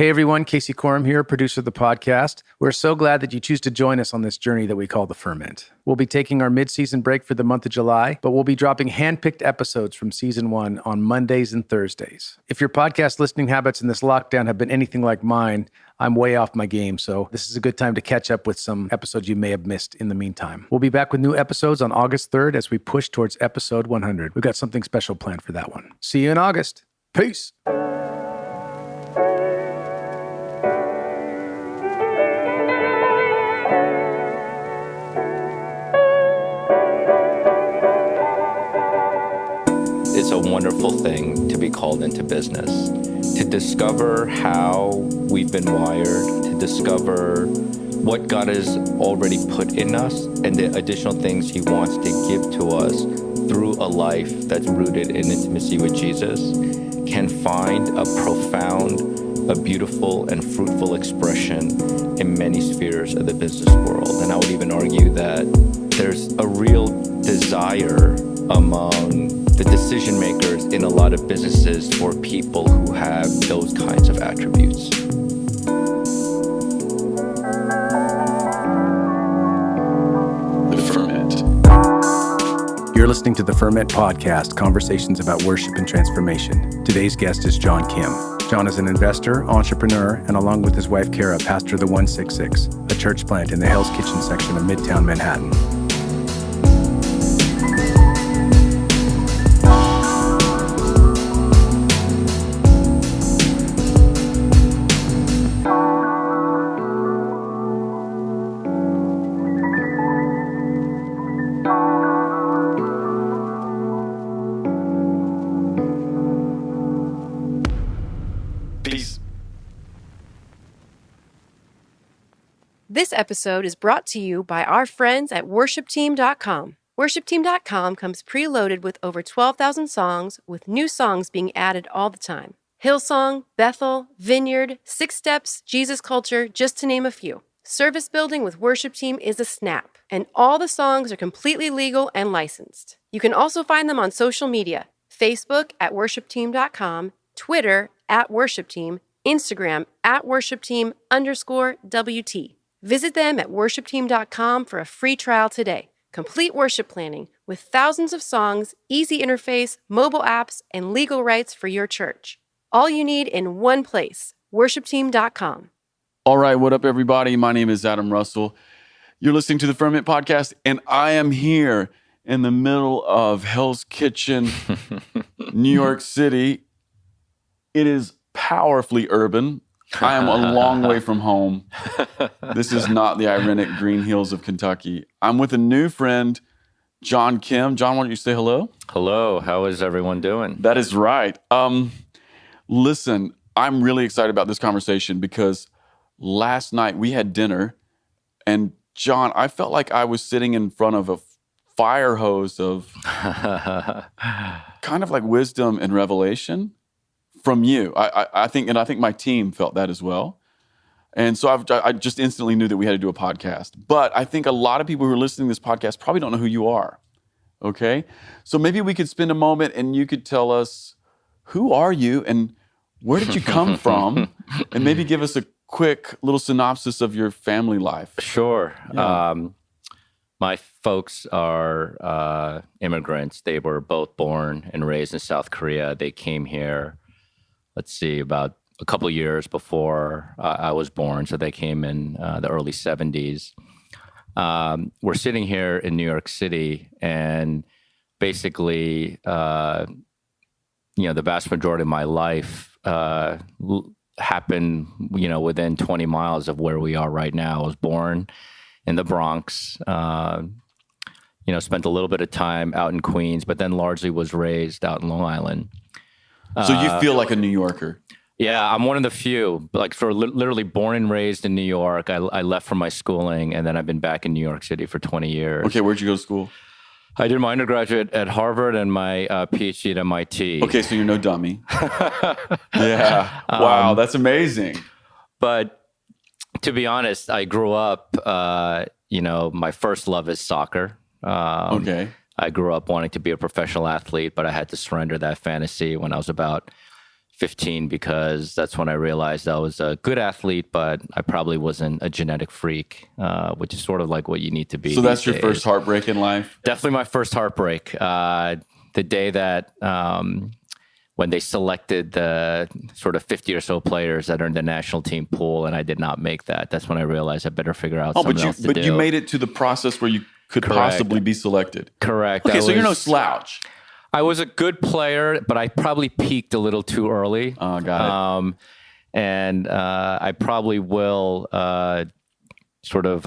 Hey everyone, Casey Coram here, producer of the podcast. We're so glad that you choose to join us on this journey that we call the Ferment. We'll be taking our mid-season break for the month of July, but we'll be dropping hand-picked episodes from season 1 on Mondays and Thursdays. If your podcast listening habits in this lockdown have been anything like mine, I'm way off my game, so this is a good time to catch up with some episodes you may have missed in the meantime. We'll be back with new episodes on August 3rd as we push towards episode 100. We've got something special planned for that one. See you in August. Peace. It's a wonderful thing to be called into business, to discover how we've been wired, to discover what God has already put in us and the additional things He wants to give to us through a life that's rooted in intimacy with Jesus, can find a profound, a beautiful and fruitful expression in many spheres of the business world. And I would even argue that there's a real desire among the decision makers in a lot of businesses for people who have those kinds of attributes. The Ferment. You're listening to the Ferment podcast, conversations about worship and transformation. Today's guest is John Kim. John is an investor, entrepreneur, and along with his wife, Kara, pastor of the 166, a church plant in the Hell's Kitchen section of Midtown Manhattan. This episode is brought to you by our friends at worshipteam.com. Worshipteam.com comes preloaded with over 12,000 songs, with new songs being added all the time. Hillsong, Bethel, Vineyard, Six Steps, Jesus Culture, just to name a few. Service building with Worship Team is a snap, and all the songs are completely legal and licensed. You can also find them on social media, Facebook at worshipteam.com, Twitter at worshipteam, Instagram at worshipteam_WT. Visit them at worshipteam.com for a free trial today. Complete worship planning with thousands of songs, easy interface, mobile apps, and legal rights for your church. All you need in one place, worshipteam.com. All right, what up, everybody? My name is Adam Russell. You're listening to the Ferment podcast, and I am here in the middle of Hell's Kitchen, New York City. It is powerfully urban. I am a long way from home. This is not the ironic green hills of Kentucky. I'm with a new friend, John Kim. John, why don't you say hello? Hello, how is everyone doing? That is right. Listen, I'm really excited about this conversation because last night we had dinner, and John, I felt like I was sitting in front of a fire hose of kind of like wisdom and revelation from you. I think my team felt that as well. And so I just instantly knew that we had to do a podcast. But I think a lot of people who are listening to this podcast probably don't know who you are, okay? So maybe we could spend a moment and you could tell us, who are you and where did you come from? And maybe give us a quick little synopsis of your family life. Sure. Yeah. My folks are immigrants. They were both born and raised in South Korea. They came here, about a couple of years before I was born. So they came in the early 70s. We're sitting here in New York City, and basically, the vast majority of my life happened, within 20 miles of where we are right now. I was born in the Bronx, spent a little bit of time out in Queens, but then largely was raised out in Long Island. So you feel like a New Yorker? Yeah, I'm one of the few, like sort of literally born and raised in New York. I left for my schooling, and then I've been back in New York City for 20 years. Okay, where'd you go to school? I did my undergraduate at Harvard and my Ph.D. at MIT. Okay, so you're no dummy. Yeah. Wow, that's amazing. But to be honest, I grew up, my first love is soccer. Okay. I grew up wanting to be a professional athlete, but I had to surrender that fantasy when I was about 15 because that's when I realized I was a good athlete, but I probably wasn't a genetic freak, which is sort of like what you need to be. So that's your days. first heartbreak in life? Definitely my first heartbreak. The day that when they selected the sort of 50 or so players that are in the national team pool, and I did not make that. That's when I realized I better figure out something else to do. But you made it to the process where you could possibly be selected. Correct. Okay, so you're no slouch. I was a good player, but I probably peaked a little too early. Oh, got it. And I probably will sort of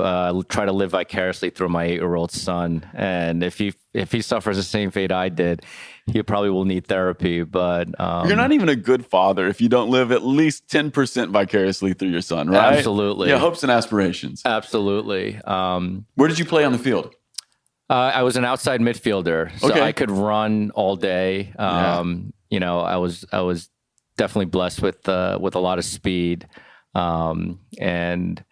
try to live vicariously through my 8-year-old son. And if he suffers the same fate I did, he probably will need therapy. But you're not even a good father if you don't live at least 10% vicariously through your son, right? Absolutely. Yeah, hopes and aspirations. Absolutely. Where did you play on the field? I was an outside midfielder, so Okay. I could run all day. You know, I was definitely blessed with a lot of speed, and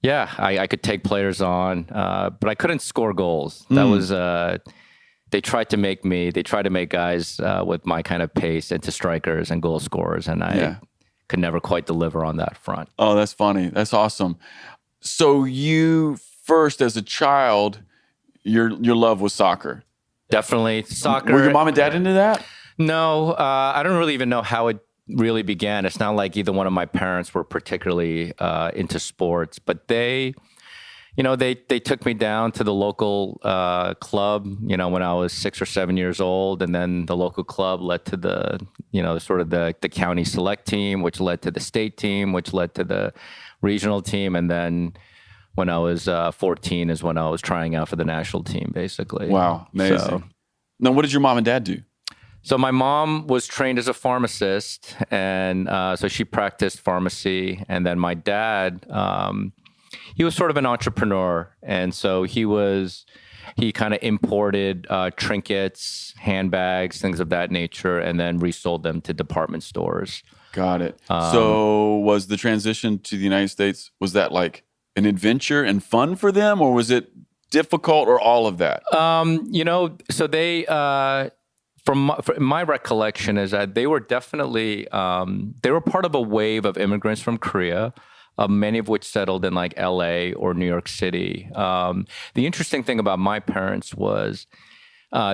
yeah, I could take players on, but I couldn't score goals. That was they tried to make guys with my kind of pace into strikers and goal scorers, and I could never quite deliver on that front. Oh, that's funny. That's awesome. So you first, as a child, your love was soccer. Definitely soccer. Were your mom and dad into that? No, I don't really even know how it really began. It's not like either one of my parents were particularly into sports, but they took me down to the local club, you know, when I was 6 or 7 years old. And then the local club led to the county select team, which led to the state team, which led to the regional team. And then when I was 14 is when I was trying out for the national team, basically. Wow, amazing. So, now, what did your mom and dad do? So my mom was trained as a pharmacist, and so she practiced pharmacy. And then my dad, he was sort of an entrepreneur, and so he kind of imported trinkets, handbags, things of that nature, and then resold them to department stores. Got it. So was the transition to the United States, was that like an adventure and fun for them, or was it difficult, or all of that? You know, so they, from my recollection is that they were definitely, they were part of a wave of immigrants from Korea, many of which settled in like LA or New York City. The interesting thing about my parents was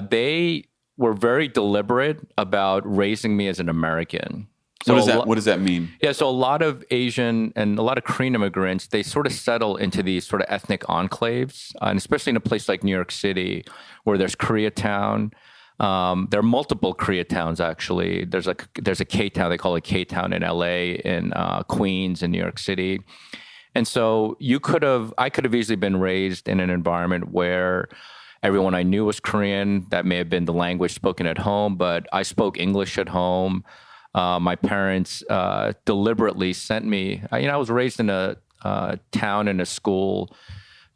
they were very deliberate about raising me as an American. So what does that mean? Yeah, so a lot of Asian and a lot of Korean immigrants, they sort of settle into these sort of ethnic enclaves, and especially in a place like New York City, where there's Koreatown. There are multiple Koreatowns, actually. There's a K-town, they call it K-town in LA, in Queens, in New York City. And so I could have easily been raised in an environment where everyone I knew was Korean. That may have been the language spoken at home, but I spoke English at home. My parents deliberately sent me. I was raised in a town and a school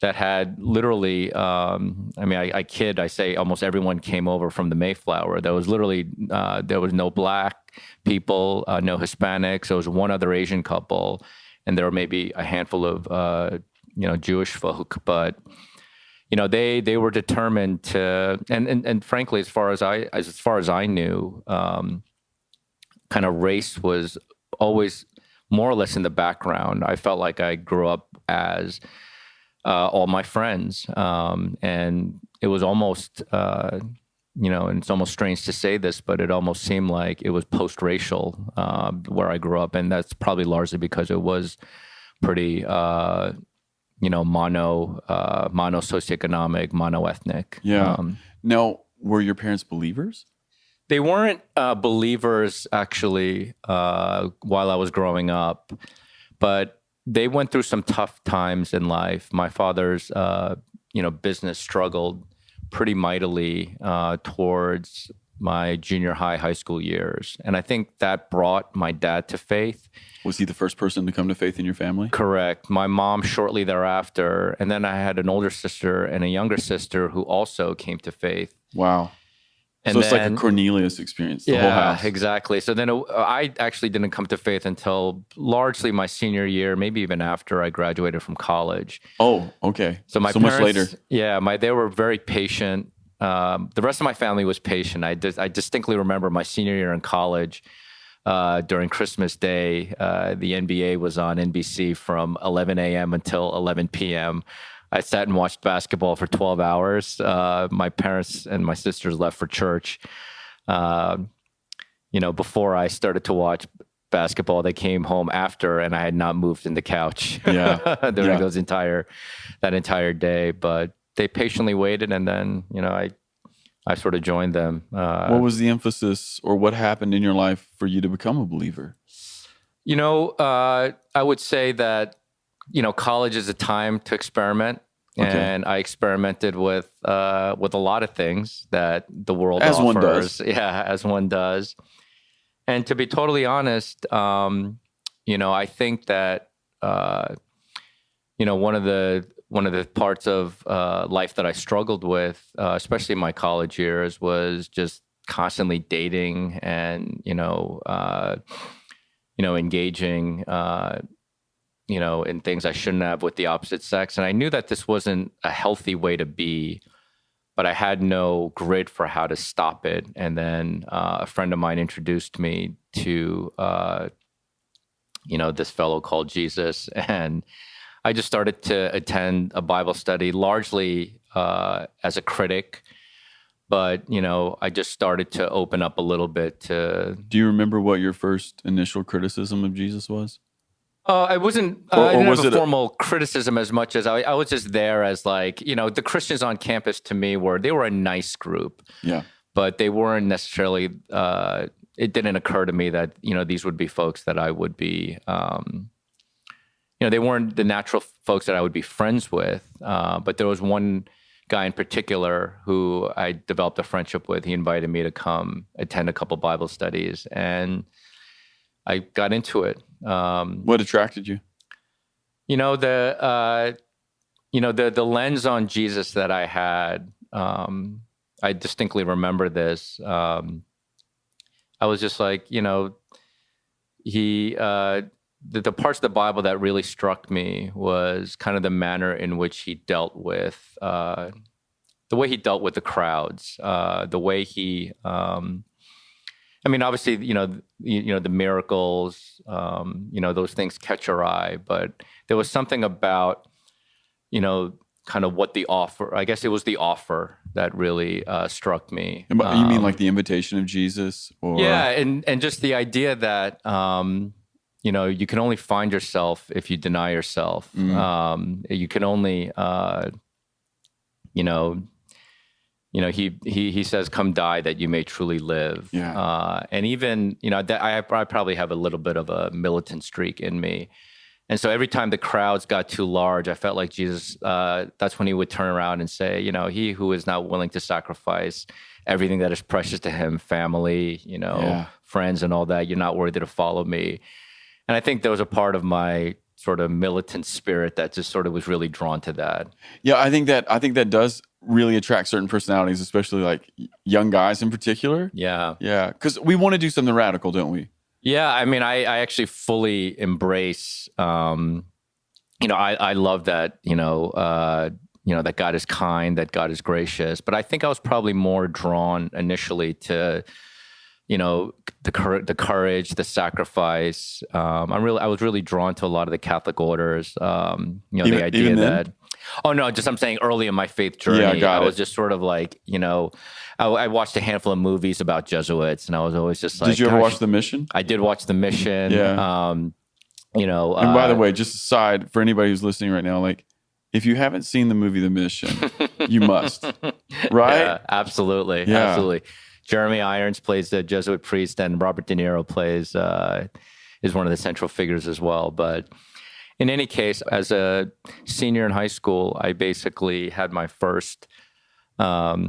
that had literally. I say almost everyone came over from the Mayflower. There was literally there was no black people, no Hispanics. There was one other Asian couple, and there were maybe a handful of Jewish folk, but. You know, they were determined to, and frankly, as far as I knew, kind of race was always more or less in the background. I felt like I grew up as all my friends, and it was almost, and it's almost strange to say this, but it almost seemed like it was post-racial where I grew up, and that's probably largely because it was pretty. Mono socioeconomic, mono ethnic. Yeah. Now, were your parents believers? They weren't believers actually while I was growing up, but they went through some tough times in life. My father's business struggled pretty mightily towards my junior high school years, and I think that brought my dad to faith. Was he the first person to come to faith in your family? Correct. My mom shortly thereafter. And then I had an older sister and a younger sister who also came to faith. Wow. And so it's like a Cornelius experience, the whole house. Yeah, exactly. So then I actually didn't come to faith until largely my senior year, maybe even after I graduated from college. Oh, okay. So my parents, much later. Yeah, they were very patient. The rest of my family was patient. I distinctly remember my senior year in college. during Christmas Day. The NBA was on NBC from 11 a.m. until 11 p.m. I sat and watched basketball for 12 hours. My parents and my sisters left for church. Before I started to watch basketball, they came home after, and I had not moved in the couch during that entire day. But they patiently waited, and then I sort of joined them. What was the emphasis, or what happened in your life for you to become a believer? I would say that college is a time to experiment. Okay. And I experimented with a lot of things that the world offers. One does. Yeah, as one does. And to be totally honest, I think that one of the parts of life that I struggled with, especially in my college years, was just constantly dating and engaging in things I shouldn't have with the opposite sex. And I knew that this wasn't a healthy way to be, but I had no grid for how to stop it. And then a friend of mine introduced me to, this fellow called Jesus. And I just started to attend a Bible study, largely as a critic. But, I just started to open up a little bit to... Do you remember what your first initial criticism of Jesus was? I wasn't. I didn't have a formal criticism as much as I was just there as the Christians on campus to me were a nice group. Yeah. But they weren't necessarily. It didn't occur to me that these would be folks that I would be. They weren't the natural folks that I would be friends with. But there was one guy in particular who I developed a friendship with. He invited me to come attend a couple Bible studies, and I got into it. What attracted you? The lens on Jesus that I had. I distinctly remember this. I was just like, the parts of the Bible that really struck me was kind of the manner in which he dealt with the way he dealt with the crowds, the way he. Obviously, the miracles, those things catch your eye, but there was something about, kind of what the offer, I guess it was the offer that really struck me. You mean like the invitation of Jesus? Or? Yeah, and just the idea that, you can only find yourself if you deny yourself. You can only, he says, "Come die that you may truly live." Yeah. And even that I probably have a little bit of a militant streak in me, and so every time the crowds got too large, I felt like Jesus. That's when he would turn around and say, "He who is not willing to sacrifice everything that is precious to him, family, friends, and all that, you're not worthy to follow me." And I think there was a part of my sort of militant spirit that just sort of was really drawn to that. Yeah, I think that does really attract certain personalities, especially like young guys in particular. Yeah. Yeah, because we want to do something radical, don't we? Yeah, I actually fully embrace, I love that, that God is kind, that God is gracious. But I think I was probably more drawn initially to, the courage, the sacrifice. I was really drawn to a lot of the Catholic orders. The idea that. Oh no, I'm saying early in my faith journey, I was just sort of like, I watched a handful of movies about Jesuits, and I was always just like, did you ever watch The Mission? I did watch The Mission. Yeah. And by the way, just aside for anybody who's listening right now, like, if you haven't seen the movie The Mission, you must, right? Yeah, absolutely. Yeah. Absolutely. Jeremy Irons plays the Jesuit priest, and Robert De Niro is one of the central figures as well. But in any case, as a senior in high school, I basically had my first, I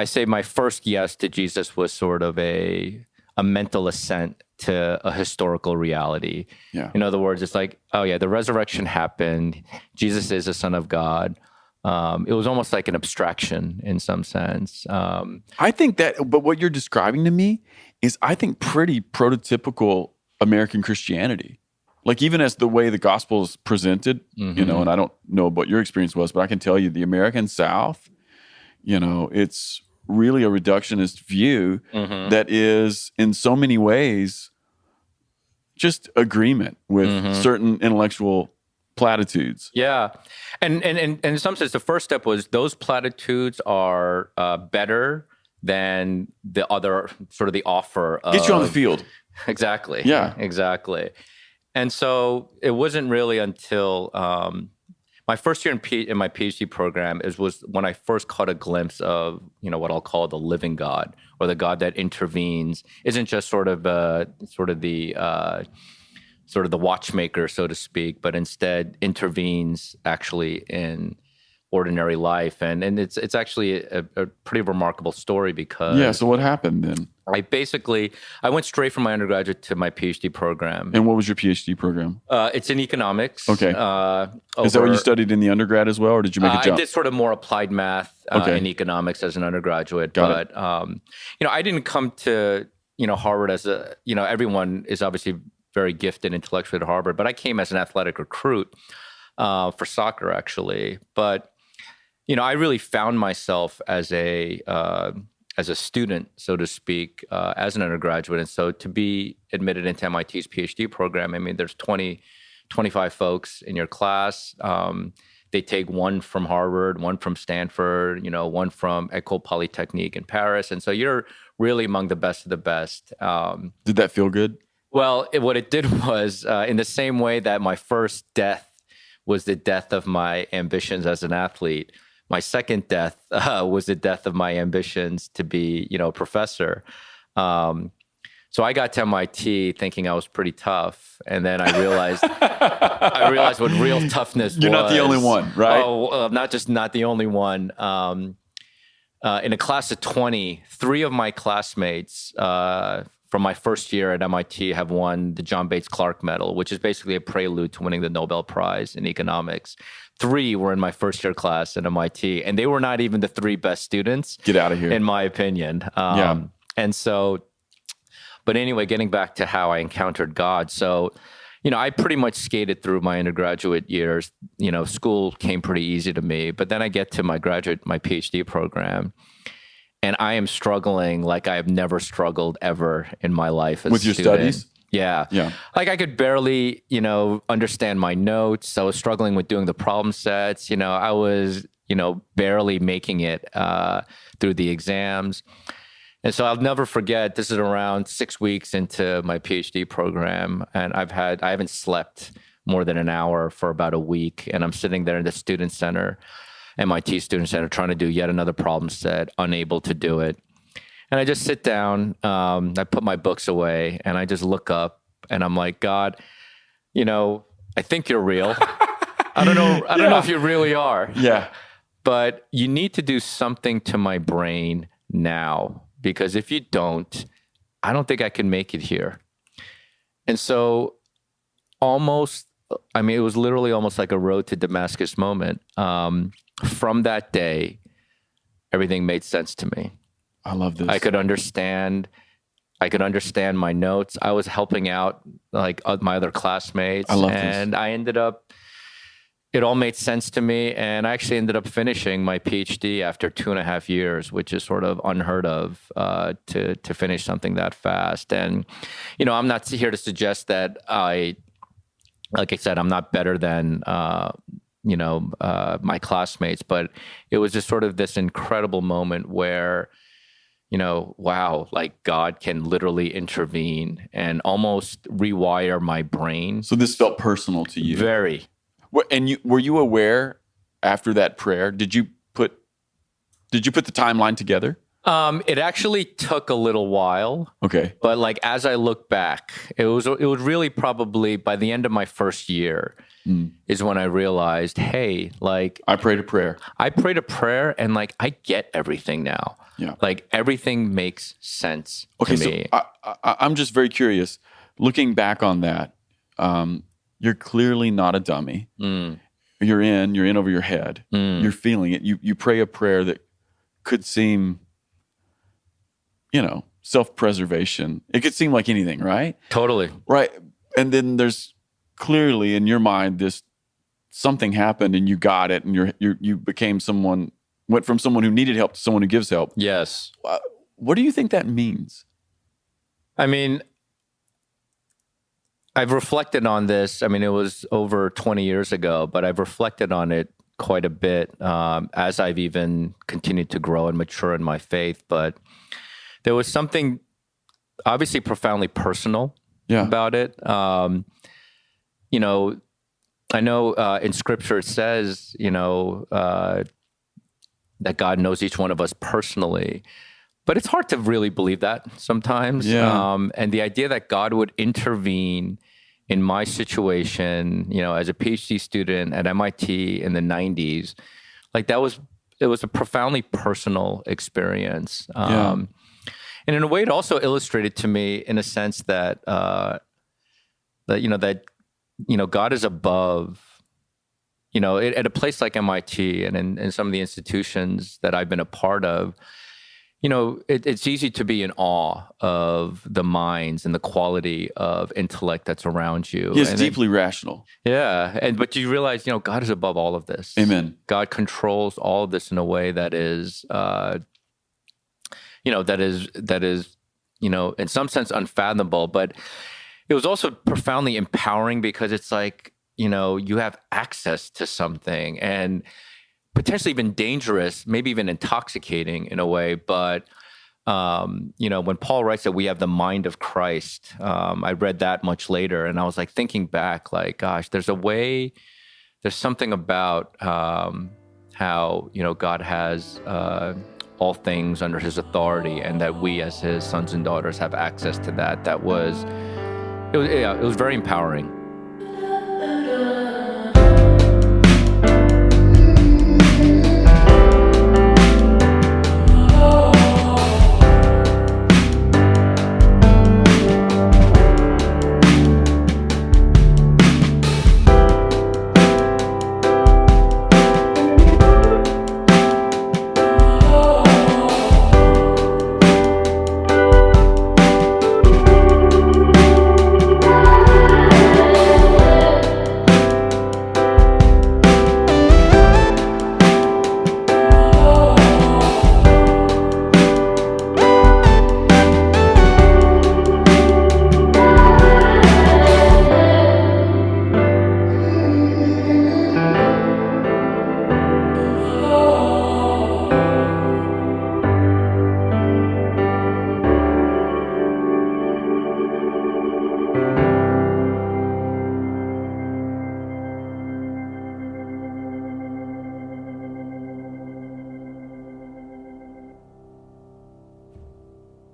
say my first yes to Jesus was sort of a mental assent to a historical reality. Yeah. In other words, it's like, oh yeah, the resurrection happened. Jesus is the Son of God. It was almost like an abstraction in some sense. I think but what you're describing to me is, I think, pretty prototypical American Christianity. Like, even as the way the gospel is presented, and I don't know what your experience was, but I can tell you the American South, it's really a reductionist view that is in so many ways just agreement with certain intellectual platitudes. Yeah. And in some sense, the first step was those platitudes are better than the other sort of the offer of... Get you on the field. Exactly. Yeah. Exactly. And so it wasn't really until my first year in my PhD program was when I first caught a glimpse of, what I'll call the living God, or the God that intervenes, isn't just sort of the watchmaker, so to speak, but instead intervenes actually in ordinary life. And it's actually a pretty remarkable story because... Yeah, so what happened then? I went straight from my undergraduate to my PhD program. And what was your PhD program? It's in economics. Okay. Is that what you studied in the undergrad as well, or did you make a jump? I did sort of more applied math in economics as an undergraduate. Got it. I didn't come to, Harvard as everyone is obviously very gifted intellectually at Harvard, but I came as an athletic recruit for soccer, actually. But, I really found myself as a student, so to speak, as an undergraduate. And so to be admitted into MIT's PhD program, I mean, there's 25 folks in your class. They take one from Harvard, one from Stanford, one from École Polytechnique in Paris. And so you're really among the best of the best. Did that feel good? Well, what it did was, in the same way that my first death was the death of my ambitions as an athlete, my second death was the death of my ambitions to be, a professor. So I got to MIT thinking I was pretty tough, and then I realized what real toughness was. You're not the only one, right? Oh, not the only one. In a class of 20, 3 of my classmates from my first year at MIT have won the John Bates Clark Medal, which is basically a prelude to winning the Nobel Prize in economics. 3 were in my first year class at MIT, and they were not even the 3 best students. Get out of here. In my opinion. And so, but anyway, getting back to how I encountered God. So, I pretty much skated through my undergraduate years. School came pretty easy to me, but then I get to my PhD program, and I am struggling like I have never struggled ever in my life as with your studies. Yeah. Like I could barely, understand my notes. I was struggling with doing the problem sets. I was, barely making it through the exams. And so I'll never forget, this is around 6 weeks into my PhD program, and I haven't slept more than an hour for about a week. And I'm sitting there in the student center, MIT Student Center, trying to do yet another problem set, unable to do it. And I just sit down, I put my books away, and I just look up, and I'm like, God, I think you're real. I don't know if you really are. Yeah. But you need to do something to my brain now, because if you don't, I don't think I can make it here. And so it was literally almost like a road to Damascus moment. From that day, everything made sense to me. I love this. I could understand my notes. I was helping out like my other classmates. I love this. And I ended up, it all made sense to me. And I actually ended up finishing my PhD after 2.5 years, which is sort of unheard of to finish something that fast. And, I'm not here to suggest that like I said, I'm not better than, my classmates, but it was just sort of this incredible moment where, wow, like God can literally intervene and almost rewire my brain. So this felt personal to you. Very. And were you aware after that prayer? Did you put the timeline together? It actually took a little while. Okay. But like as I look back, it was really probably by the end of my first year is when I realized, hey, like I prayed a prayer. And like I get everything now. Yeah. Like everything makes sense to me. So I'm just very curious. Looking back on that, you're clearly not a dummy. You're in over your head. You're feeling it. You pray a prayer that could seem, self-preservation. It could seem like anything, right? Totally. Right. And then there's clearly in your mind something happened and you got it and you became someone went from someone who needed help to someone who gives help. Yes. What do you think that means? I mean, I've reflected on this. I mean, it was over 20 years ago, but I've reflected on it quite a bit as I've even continued to grow and mature in my faith. But there was something obviously profoundly personal about it. You know, I know in Scripture it says, you know, that God knows each one of us personally. But it's hard to really believe that sometimes. And the idea that God would intervene in my situation, you know, as a PhD student at MIT in the 90s, like it was a profoundly personal experience. And in a way, it also illustrated to me, in a sense, that God is above. You know, at a place like MIT and in some of the institutions that I've been a part of, you know, it's easy to be in awe of the minds and the quality of intellect that's around you. He is deeply rational. Yeah. But you realize, you know, God is above all of this. Amen. God controls all of this in a way that is, you know, in some sense unfathomable. But it was also profoundly empowering because it's like, you know, you have access to something and potentially even dangerous, maybe even intoxicating in a way. But, you know, when Paul writes that we have the mind of Christ, I read that much later and I was like thinking back, like, gosh, there's something about how, you know, God has all things under his authority and that we as his sons and daughters have access to that. It was very empowering.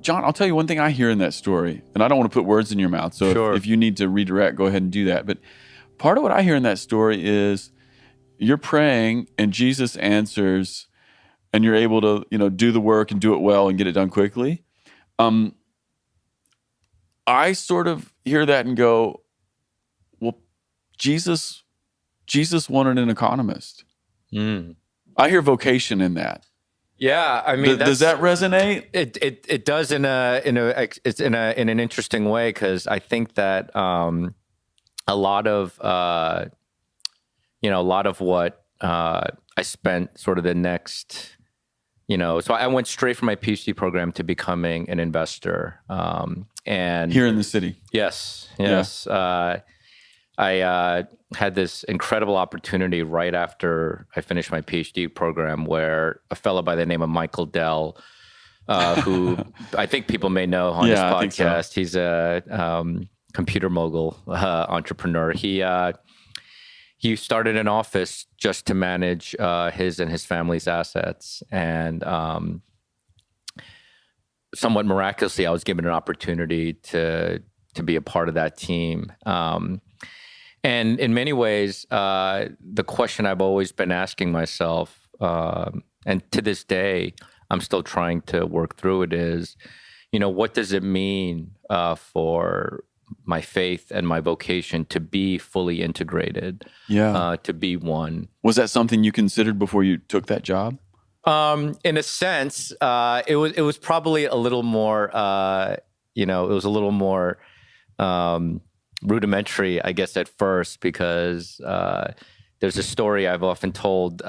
John, I'll tell you one thing I hear in that story, and I don't want to put words in your mouth, so Sure. if you need to redirect, go ahead and do that. But part of what I hear in that story is you're praying and Jesus answers and you're able to, you know, do the work and do it well and get it done quickly. I sort of hear that and go, well, Jesus wanted an economist. I hear vocation in that. Yeah, I mean, does that resonate? It does in an interesting way, because I think that a lot of what I spent sort of the next, you know, so I went straight from my PhD program to becoming an investor, and Here in the city. Yes. I had this incredible opportunity right after I finished my PhD program, where a fellow by the name of Michael Dell, who I think people may know on this I think so. podcast, he's a computer mogul entrepreneur. He started an office just to manage his and his family's assets, and somewhat miraculously, I was given an opportunity to be a part of that team. And in many ways, the question I've always been asking myself, and to this day, I'm still trying to work through it, is, you know, what does it mean for my faith and my vocation to be fully integrated, to be one? Was that something you considered before you took that job? In a sense, it was probably a little more, it was a little more rudimentary, I guess, at first, because there's a story I've often told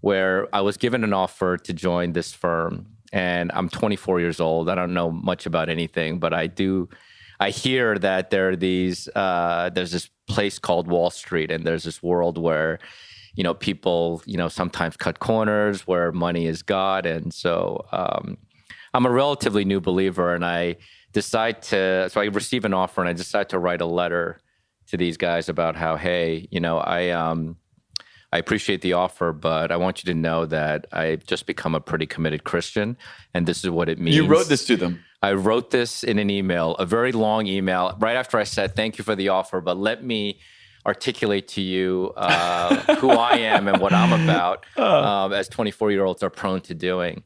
where I was given an offer to join this firm. And I'm 24 years old. I don't know much about anything, but I hear that there's this place called Wall Street, and there's this world where, people, sometimes cut corners, where money is God. And so I'm a relatively new believer, and I receive an offer, and I decide to write a letter to these guys about how, hey, I appreciate the offer, but I want you to know that I've just become a pretty committed Christian, and this is what it means. You wrote this to them? I wrote this in an email, a very long email, right after I said, thank you for the offer, but let me articulate to you who I am and what I'm about, as 24-year-olds are prone to doing.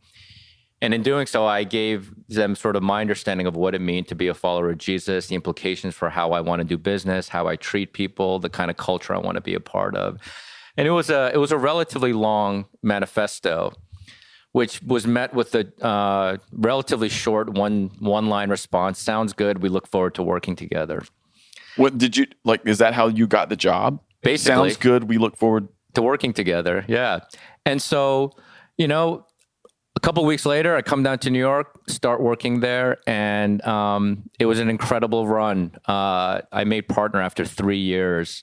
And in doing so, I gave them sort of my understanding of what it means to be a follower of Jesus, the implications for how I want to do business, how I treat people, the kind of culture I want to be a part of. And it was a relatively long manifesto, which was met with a relatively short one-line response. Sounds good. We look forward to working together. What did you like? Is that how you got the job? Basically, sounds good. We look forward to working together. Yeah. And so, a couple of weeks later, I come down to New York, start working there, and it was an incredible run. I made partner after 3 years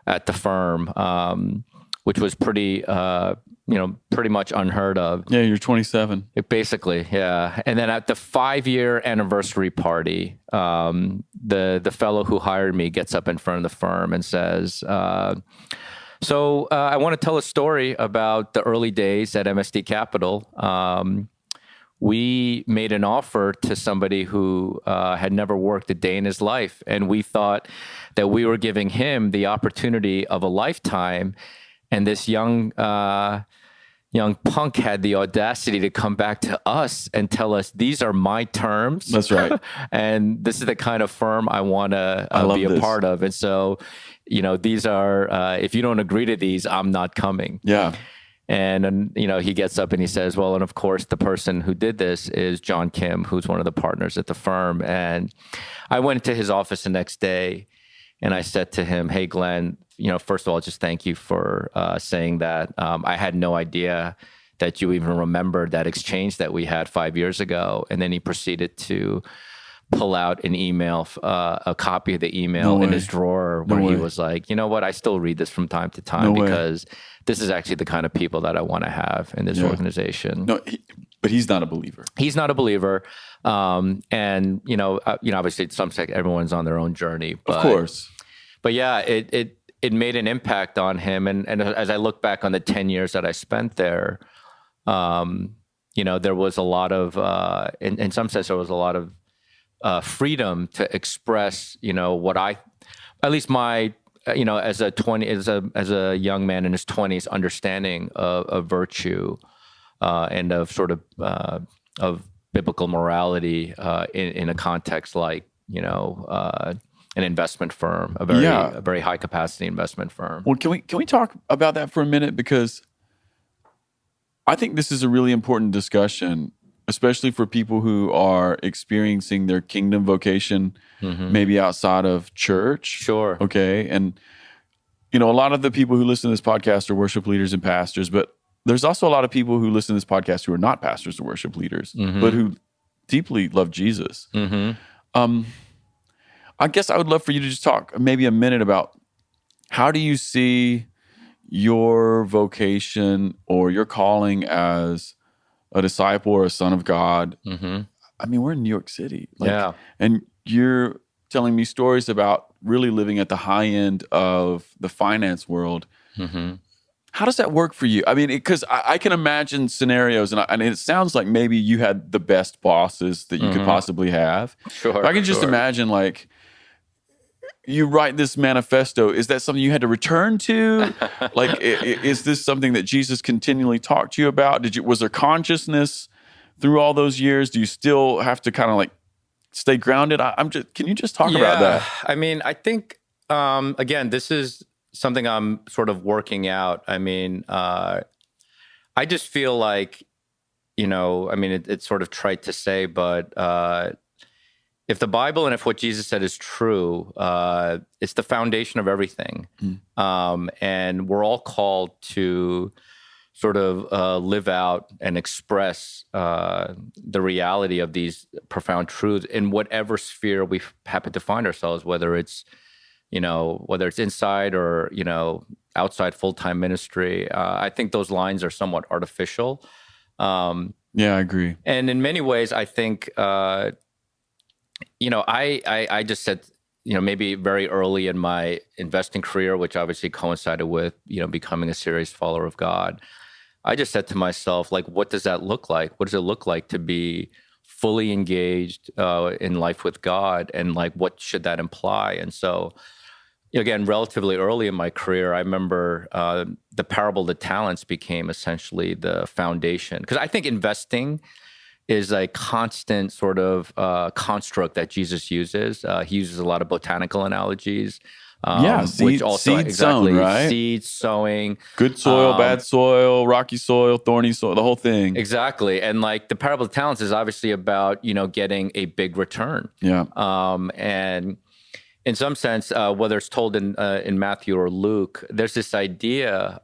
at the firm, which was pretty much unheard of. Yeah, you're 27. Basically, yeah. And then at the 5-year anniversary party, the fellow who hired me gets up in front of the firm and says, So I want to tell a story about the early days at MSD Capital. We made an offer to somebody who had never worked a day in his life, and we thought that we were giving him the opportunity of a lifetime. And this young punk had the audacity to come back to us and tell us, these are my terms. That's right. And this is the kind of firm I want to be a part of. And so, these are, if you don't agree to these, I'm not coming. Yeah. And he gets up and he says, well, and of course, the person who did this is John Kim, who's one of the partners at the firm. And I went into his office the next day and I said to him, hey, Glenn, first of all, just thank you for saying that. I had no idea that you even remembered that exchange that we had 5 years ago. And then he proceeded to pull out an email, a copy of the email in his drawer where he was like, you know what, I still read this from time to time because this is actually the kind of people that I want to have in this organization. No, but he's not a believer. He's not a believer. And, obviously at some extent, everyone's on their own journey. But, of course. But yeah, it made an impact on him. And as I look back on the 10 years that I spent there, there was a lot of, in some sense, there was a lot of freedom to express, what at least my, as a young man in his 20s, understanding of virtue and of sort of biblical morality in a context like, an investment firm, a very high capacity investment firm. Well, can we talk about that for a minute? Because I think this is a really important discussion, especially for people who are experiencing their kingdom vocation, maybe outside of church. Sure. Okay. And, a lot of the people who listen to this podcast are worship leaders and pastors, but there's also a lot of people who listen to this podcast who are not pastors or worship leaders, but who deeply love Jesus. I guess I would love for you to just talk maybe a minute about how do you see your vocation or your calling as a disciple or a son of God. I mean, we're in New York City. And you're telling me stories about really living at the high end of the finance world. How does that work for you? I mean, because I can imagine scenarios, and it sounds like maybe you had the best bosses that you could possibly have. Sure. I can just imagine, like, you write this manifesto. Is that something you had to return to? Like, is this something that Jesus continually talked to you about? Was there consciousness through all those years? Do you still have to kind of like stay grounded? Can you just talk about that? I mean, I think, again, this is something I'm sort of working out. I mean, I just feel like, it's sort of trite to say, but if the Bible and if what Jesus said is true, it's the foundation of everything. And we're all called to sort of live out and express the reality of these profound truths in whatever sphere we happen to find ourselves, whether it's inside or, outside full-time ministry. I think those lines are somewhat artificial. Yeah, I agree. And in many ways, I think, I just said, maybe very early in my investing career, which obviously coincided with, becoming a serious follower of God, I just said to myself, like, what does that look like? What does it look like to be fully engaged in life with God? And like, what should that imply? And so, again, relatively early in my career, I remember the parable of the talents became essentially the foundation. Because I think investing is a constant sort of construct that Jesus uses. He uses a lot of botanical analogies. Which also seed sown, right? Seed sowing. Good soil, bad soil, rocky soil, thorny soil, the whole thing. Exactly. And like the parable of talents is obviously about, getting a big return. Yeah. And in some sense, whether it's told in Matthew or Luke, there's this idea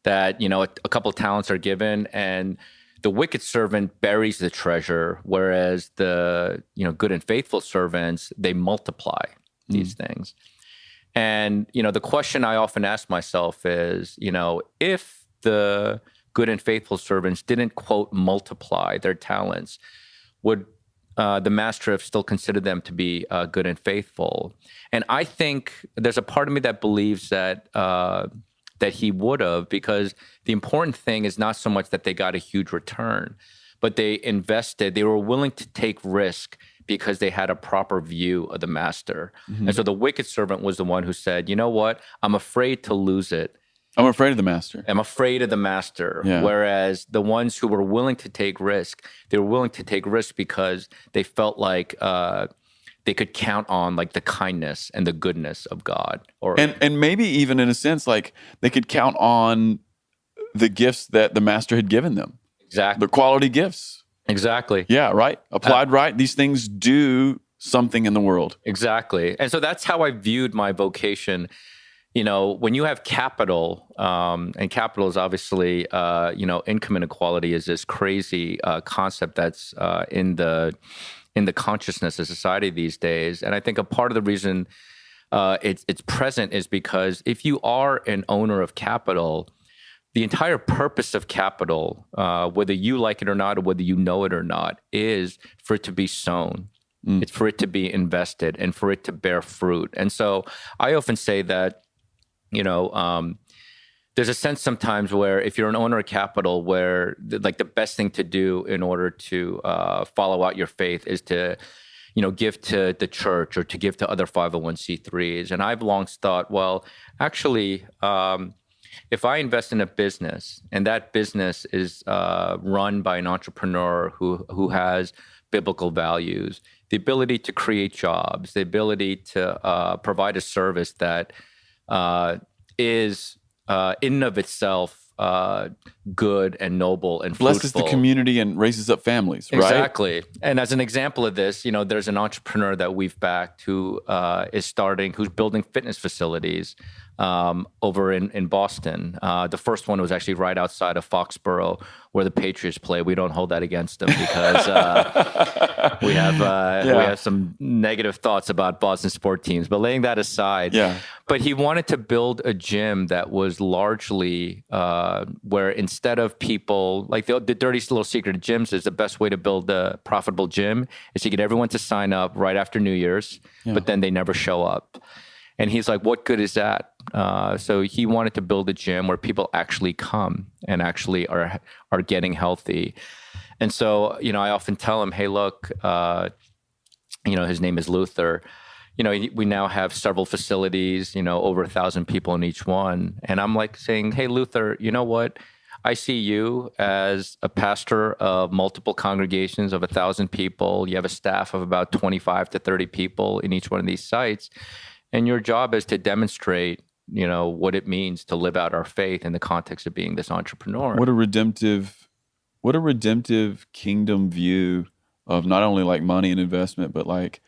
that, a couple of talents are given and the wicked servant buries the treasure, whereas the, good and faithful servants, they multiply these things. And, the question I often ask myself is, if the good and faithful servants didn't, quote, multiply their talents, would the master have still considered them to be good and faithful? And I think there's a part of me that believes that that he would have, because the important thing is not so much that they got a huge return, but they invested, they were willing to take risk because they had a proper view of the master. Mm-hmm. And so the wicked servant was the one who said, you know what, I'm afraid to lose it. I'm afraid of the master. I'm afraid of the master. Yeah. Whereas the ones who were willing to take risk, they were willing to take risk because they felt like they could count on like the kindness and the goodness of God. And maybe even in a sense, like they could count on the gifts that the master had given them. Exactly. The quality gifts. Exactly. Yeah, right. Applied right. These things do something in the world. Exactly. And so that's how I viewed my vocation. When you have capital, and capital is obviously, income inequality is this crazy concept that's in the consciousness of society these days. And I think a part of the reason it's present is because if you are an owner of capital, the entire purpose of capital, whether you like it or not, or whether you know it or not, is for it to be sown. It's for it to be invested and for it to bear fruit. And so I often say that, there's a sense sometimes where if you're an owner of capital, where the best thing to do in order to follow out your faith is to, give to the church or to give to other 501c3s. And I've long thought, well, actually, if I invest in a business and that business is run by an entrepreneur who has biblical values, the ability to create jobs, the ability to provide a service that is in and of itself good and noble and fruitful. Blesses the community and raises up families, right? Exactly. And as an example of this, there's an entrepreneur that we've backed who's building fitness facilities over in Boston. The first one was actually right outside of Foxborough, where the Patriots play. We don't hold that against them because we have some negative thoughts about Boston sport teams. But laying that aside, but he wanted to build a gym that was largely where instead of people, like the dirty little secret of gyms is the best way to build a profitable gym is to get everyone to sign up right after New Year's, but then they never show up. And he's like, what good is that? So he wanted to build a gym where people actually come and actually are getting healthy. And so, I often tell him, hey, look, his name is Luther. We now have several facilities, over 1,000 people in each one. And I'm like saying, hey, Luther, you know what? I see you as a pastor of multiple congregations of 1,000 people. You have a staff of about 25 to 30 people in each one of these sites. And your job is to demonstrate, what it means to live out our faith in the context of being this entrepreneur. What a redemptive kingdom view of not only like money and investment, but like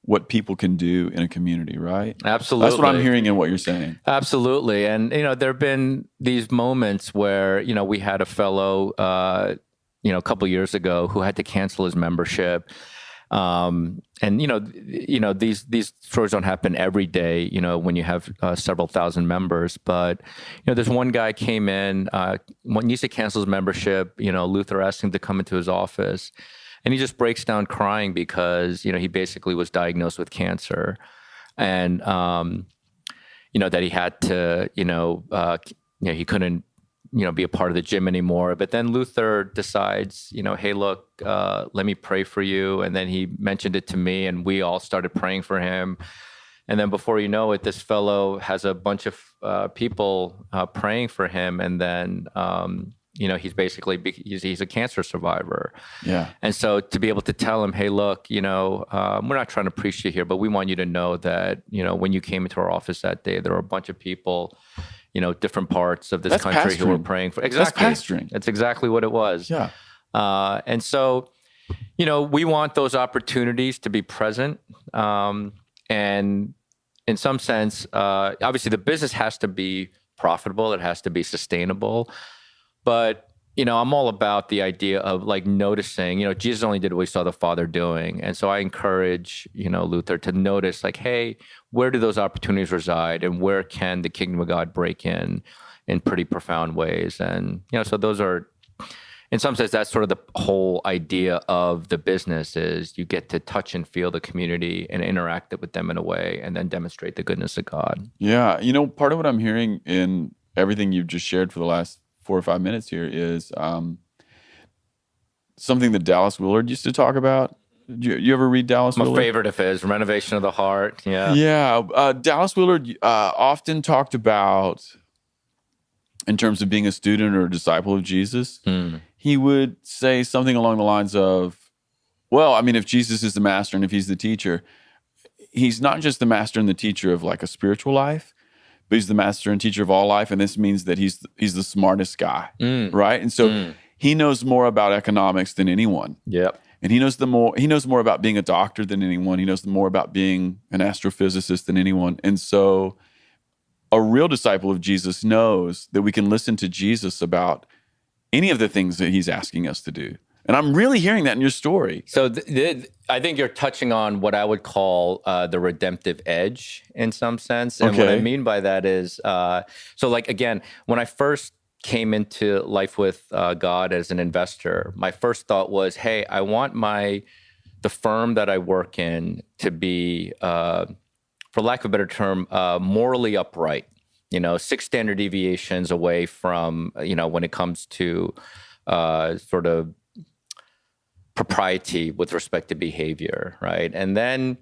what people can do in a community, right? Absolutely. That's what I'm hearing in what you're saying. Absolutely. And, there have been these moments where, we had a fellow, a couple years ago who had to cancel his membership. And, these stories don't happen every day, when you have several thousand members. But, there's one guy came in, needs to cancel his membership. Luther asked him to come into his office. And he just breaks down crying because, he basically was diagnosed with cancer. And, that he had to, he couldn't, be a part of the gym anymore. But then Luther decides, hey, look, let me pray for you. And then he mentioned it to me, and we all started praying for him. And then before you know it, this fellow has a bunch of people praying for him. And then, he's basically, he's a cancer survivor. Yeah. And so to be able to tell him, hey, look, we're not trying to preach to you here, but we want you to know that, when you came into our office that day, there were a bunch of people, different parts of this country who were praying for. Exactly. That's pastoring. That's exactly what it was. Yeah. And so, we want those opportunities to be present. And in some sense, obviously the business has to be profitable. It has to be sustainable. But, I'm all about the idea of like noticing, Jesus only did what he saw the Father doing. And so I encourage, Luther to notice like, hey, where do those opportunities reside and where can the kingdom of God break in pretty profound ways? And, so those are, in some sense, that's sort of the whole idea of the business is you get to touch and feel the community and interact with them in a way and then demonstrate the goodness of God. Yeah. Part of what I'm hearing in everything you've just shared for the last 4 or 5 minutes here is something that Dallas Willard used to talk about. You ever read Dallas Willard? My favorite of his, Renovation of the Heart. Yeah. Yeah. Dallas Willard often talked about, in terms of being a student or a disciple of Jesus, he would say something along the lines of, well, I mean, if Jesus is the master and if he's the teacher, he's not just the master and the teacher of like a spiritual life, but he's the master and teacher of all life. And this means that he's the smartest guy, right? And so he knows more about economics than anyone. Yep. And he knows more about being a doctor than anyone. He knows more about being an astrophysicist than anyone. And so a real disciple of Jesus knows that we can listen to Jesus about any of the things that he's asking us to do. And I'm really hearing that in your story. So I think you're touching on what I would call the redemptive edge in some sense. And what I mean by that is, so like, again, when I first came into life with God as an investor, my first thought was, hey, I want the firm that I work in to be, for lack of a better term, morally upright, 6 standard deviations away from, when it comes to sort of propriety with respect to behavior, right? And then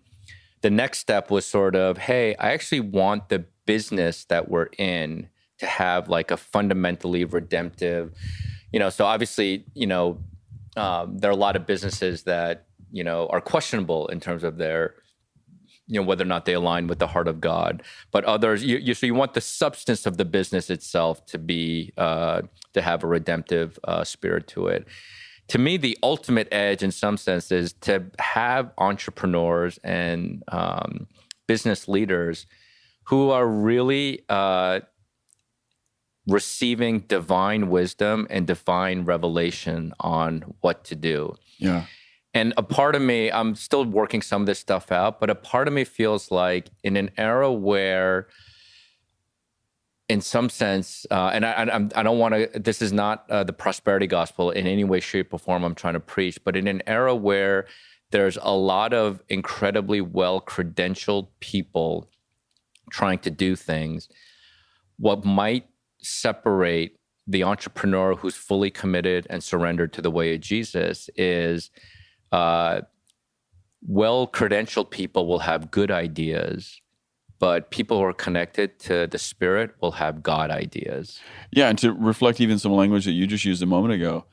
the next step was sort of, hey, I actually want the business that we're in to have like a fundamentally redemptive, so obviously, there are a lot of businesses that, are questionable in terms of their, whether or not they align with the heart of God. But others, so you want the substance of the business itself to be, to have a redemptive spirit to it. To me, the ultimate edge in some sense is to have entrepreneurs and business leaders who are really receiving divine wisdom and divine revelation on what to do. Yeah. And a part of me, I'm still working some of this stuff out, but a part of me feels like in an era where, in some sense, and I don't want to, this is not the prosperity gospel in any way, shape, or form I'm trying to preach, but in an era where there's a lot of incredibly well-credentialed people trying to do things, what might separate the entrepreneur who's fully committed and surrendered to the way of Jesus is well-credentialed people will have good ideas, but people who are connected to the Spirit will have God ideas. Yeah, and to reflect even some language that you just used a moment ago,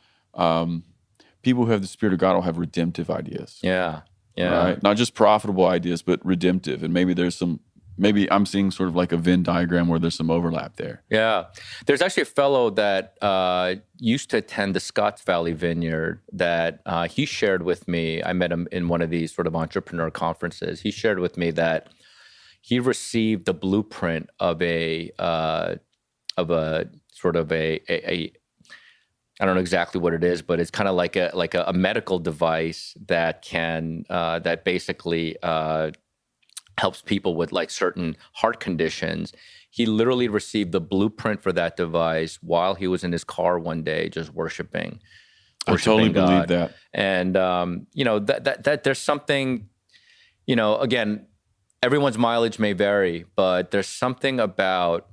people who have the Spirit of God will have redemptive ideas. Yeah. Right? Not just profitable ideas, but redemptive. And maybe there's some maybe I'm seeing sort of like a Venn diagram where there's some overlap there. Yeah. There's actually a fellow that used to attend the Scotts Valley Vineyard that he shared with me. I met him in one of these sort of entrepreneur conferences. He shared with me that he received the blueprint of a sort of a I don't know exactly what it is, but it's kind of like a medical device that can that basically helps people with like certain heart conditions. He literally received the blueprint for that device while he was in his car one day, just worshiping I totally believe God. that. And that there's something, again, everyone's mileage may vary, but there's something about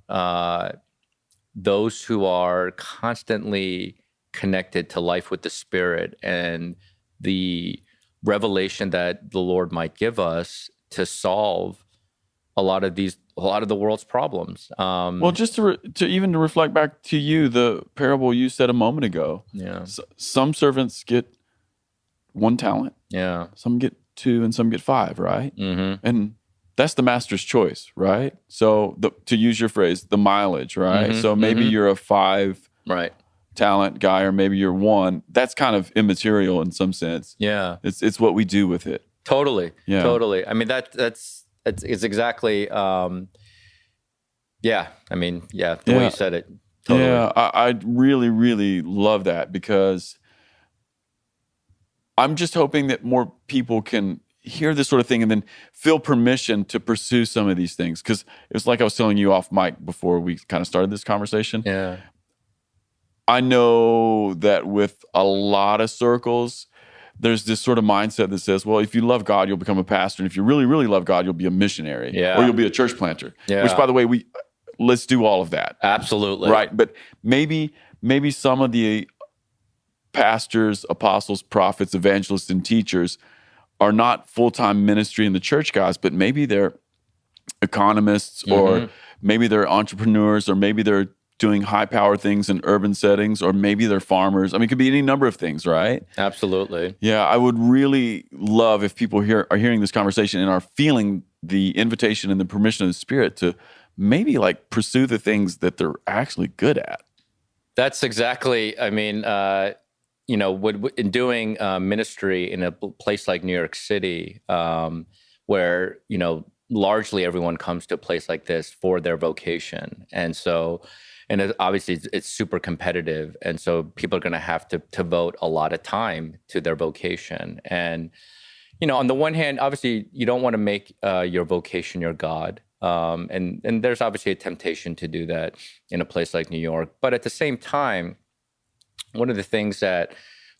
those who are constantly connected to life with the Spirit and the revelation that the Lord might give us to solve a lot of the world's problems. Well, just to reflect back to you, the parable you said a moment ago. Yeah. Some servants get 1 talent. Yeah. Some get 2 and some get 5, right? Mm-hmm. And that's the master's choice, right? So to use your phrase, the mileage, right? Mm-hmm. So maybe you're a 5 Right. talent guy, or maybe you're 1. That's kind of immaterial in some sense. Yeah. It's what we do with it. Totally. Yeah. Totally. I mean, it's exactly. The way you said it. Totally. Yeah, I really, really love that, because I'm just hoping that more people can hear this sort of thing and then feel permission to pursue some of these things. Because it was like I was telling you off mic before we kind of started this conversation. Yeah. I know that with a lot of circles, there's this sort of mindset that says, well, if you love God, you'll become a pastor. And if you really, really love God, you'll be a missionary. Yeah. Or you'll be a church planter. Yeah. Which, by the way, let's do all of that. Absolutely. Right. But maybe some of the pastors, apostles, prophets, evangelists, and teachers are not full-time ministry in the church guys, but maybe they're economists, or maybe they're entrepreneurs, or maybe they're doing high-power things in urban settings, or maybe they're farmers. I mean, it could be any number of things, right? Absolutely. Yeah, I would really love if people are hearing this conversation and are feeling the invitation and the permission of the Spirit to maybe like pursue the things that they're actually good at. That's exactly, I mean, in doing ministry in a place like New York City, where, largely everyone comes to a place like this for their vocation. And obviously it's super competitive. And so people are going to have to devote a lot of time to their vocation. And, on the one hand, obviously you don't want to make your vocation your God. And there's obviously a temptation to do that in a place like New York. But at the same time, one of the things that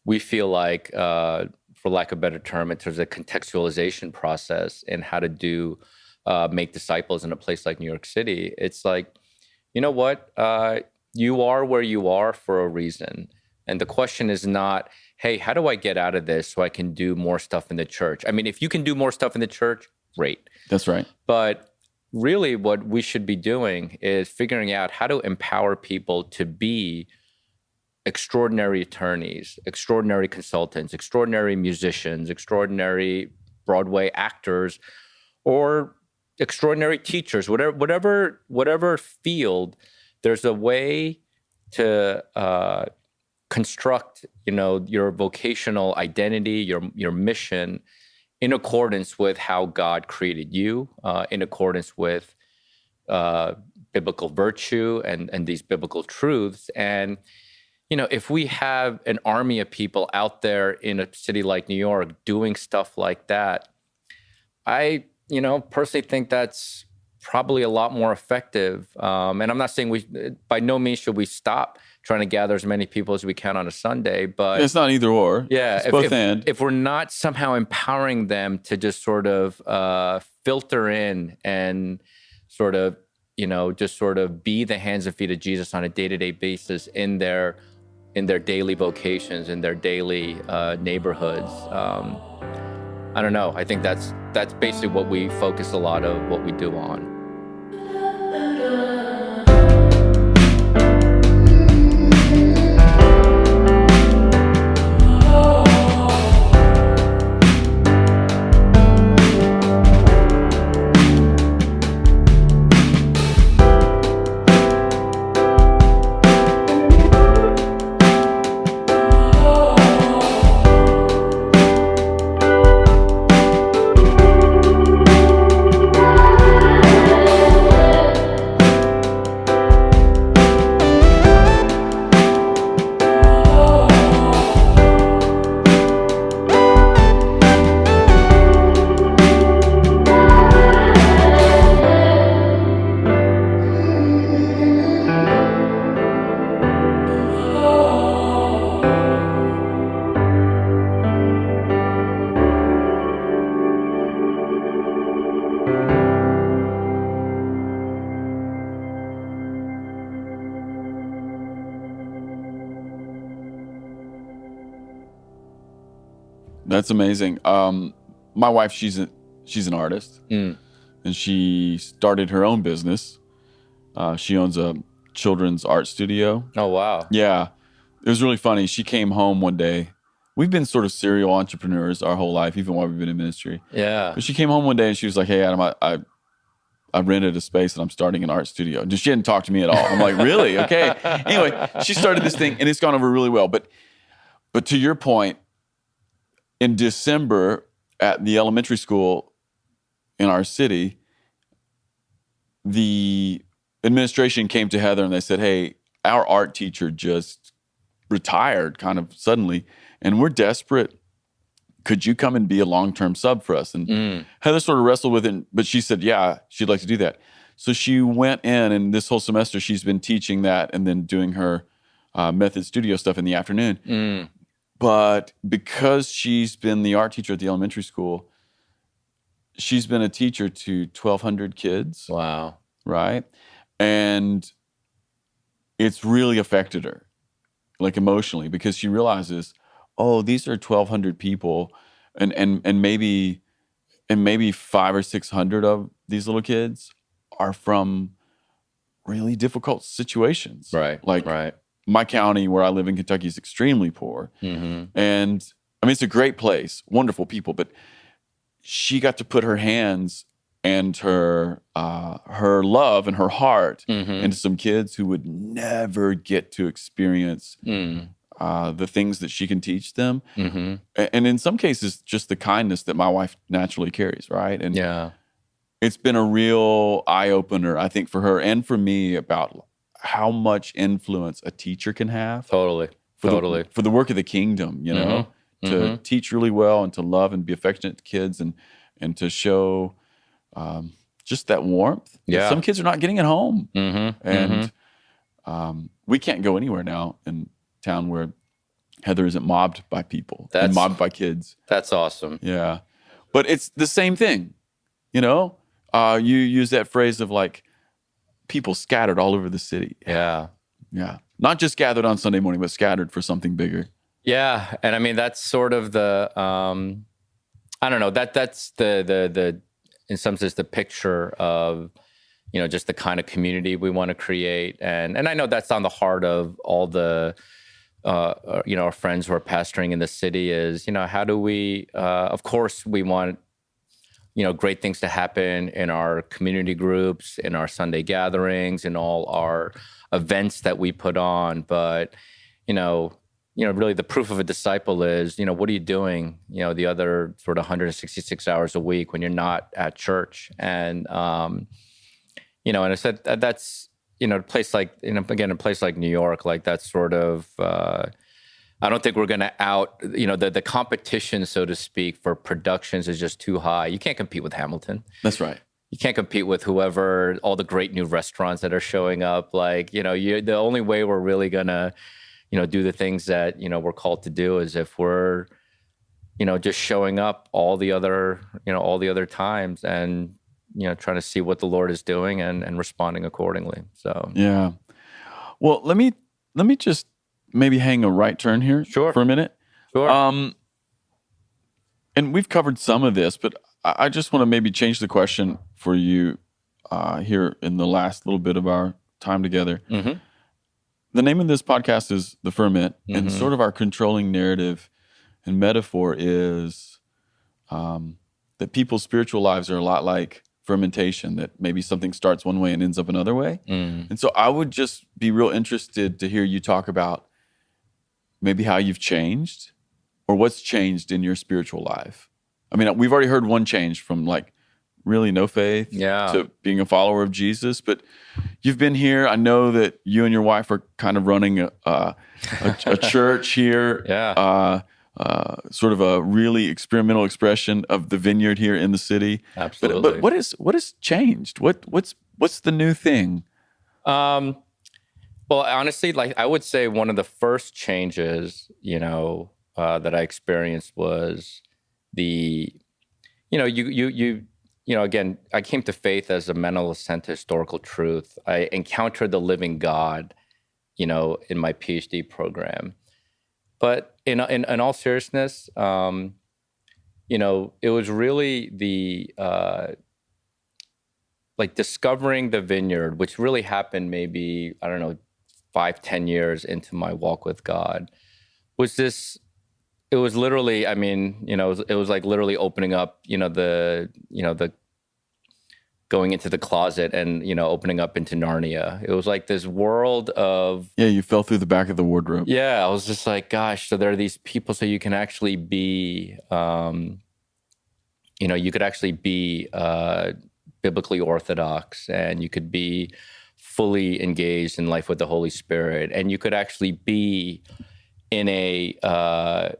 we feel like, for lack of a better term, in terms of contextualization process and how to make disciples in a place like New York City, it's like, you know what? You are where you are for a reason. And the question is not, hey, how do I get out of this so I can do more stuff in the church? I mean, if you can do more stuff in the church, great. That's right. But really what we should be doing is figuring out how to empower people to be extraordinary attorneys, extraordinary consultants, extraordinary musicians, extraordinary Broadway actors, or extraordinary teachers, whatever field. There's a way to construct, your vocational identity, your mission, in accordance with how God created you, in accordance with biblical virtue and these biblical truths. And if we have an army of people out there in a city like New York doing stuff like that, I personally think that's probably a lot more effective. And I'm not saying by no means should we stop trying to gather as many people as we can on a Sunday, but it's not either or. Yeah, it's both and. If we're not somehow empowering them to just sort of filter in and sort of, just sort of be the hands and feet of Jesus on a day-to-day basis in their daily vocations, in their daily neighborhoods. I don't know. I think that's basically what we focus a lot of what we do on. That's amazing. My wife, she's an artist, and she started her own business. She owns a children's art studio. Oh, wow. Yeah. It was really funny. She came home one day. We've been sort of serial entrepreneurs our whole life, even while we've been in ministry. Yeah. But she came home one day and she was like, "Hey, Adam, I rented a space and I'm starting an art studio." And she hadn't talked to me at all. I'm like, "Really? Okay." Anyway, she started this thing and it's gone over really well. But to your point, in December at the elementary school in our city, the administration came to Heather and they said, "Hey, our art teacher just retired kind of suddenly, and we're desperate. Could you come and be a long-term sub for us?" And Heather sort of wrestled with it, but she said, yeah, she'd like to do that. So she went in, and this whole semester she's been teaching that and then doing her method studio stuff in the afternoon. But because she's been the art teacher at the elementary school, she's been a teacher to 1,200 kids. Wow. Right? And it's really affected her, like emotionally, because she realizes, oh, these are 1,200 people, and maybe 500 or 600 of these little kids are from really difficult situations. Right. Like right. my county where I live in Kentucky is extremely poor. And I mean, it's a great place, wonderful people, but she got to put her hands and her love and her heart into some kids who would never get to experience the things that she can teach them. And in some cases, just the kindness that my wife naturally carries, right? And it's been a real eye-opener, I think, for her and for me about how much influence a teacher can have. Totally. For the work of the kingdom, you know? To teach really well and to love and be affectionate to kids and to show just that warmth. Yeah. Some kids are not getting at home. And we can't go anywhere now in town where Heather isn't mobbed by people and mobbed by kids. That's awesome. Yeah. But it's the same thing, you know? You use that phrase of like people scattered all over the city. Yeah. Yeah. Not just gathered on Sunday morning, but scattered for something bigger. Yeah. And I mean, that's sort of the, I don't know, that's the in some sense, the picture of, you know, just the kind of community we want to create. And I know that's on the heart of all the, you know, our friends who are pastoring in the city is, you know, how do we, of course, we want, you know, great things to happen in our community groups, in our Sunday gatherings, in all our events that we put on. But, you know, really the proof of a disciple is, you know, what are you doing, you know, the other sort of 166 hours a week when you're not at church? And, you know, and I said that's, you know, a place like, you know, again, a place like New York, like that's sort of, I don't think we're going to you know, the competition, so to speak, for productions is just too high. You can't compete with Hamilton. That's right. You can't compete with whoever, all the great new restaurants that are showing up. Like, you know, the only way we're really going to, you know, do the things that, you know, we're called to do is if we're, you know, just showing up all the other times and, you know, trying to see what the Lord is doing and responding accordingly. So, yeah. Well, let me just maybe hang a right turn here for a minute. Sure. And we've covered some of this, but I just want to maybe change the question for you here in the last little bit of our time together. The name of this podcast is The Ferment, and sort of our controlling narrative and metaphor is that people's spiritual lives are a lot like fermentation, that maybe something starts one way and ends up another way. And so I would just be real interested to hear you talk about maybe how you've changed or what's changed in your spiritual life. I mean, we've already heard one change from like really no faith to being a follower of Jesus, but you've been here. I know that you and your wife are kind of running a church here. Sort of a really experimental expression of the Vineyard here in the city. Absolutely. But what has changed? What's the new thing? Well, honestly, like I would say one of the first changes, you know, that I experienced was you know, again, I came to faith as a mental assent to historical truth. I encountered the living God, you know, in my Ph.D. program. But in all seriousness, it was really the like discovering the Vineyard, which really happened maybe, I don't know, 5-10 years into my walk with God, it was literally, I mean, it was like literally opening up, the going into the closet and, opening up into Narnia. It was like this world of... Yeah, you fell through the back of the wardrobe. Yeah, I was just like, gosh, so there are these people, so you can actually be, you could actually be biblically orthodox, and you could be fully engaged in life with the Holy Spirit, and you could actually be in a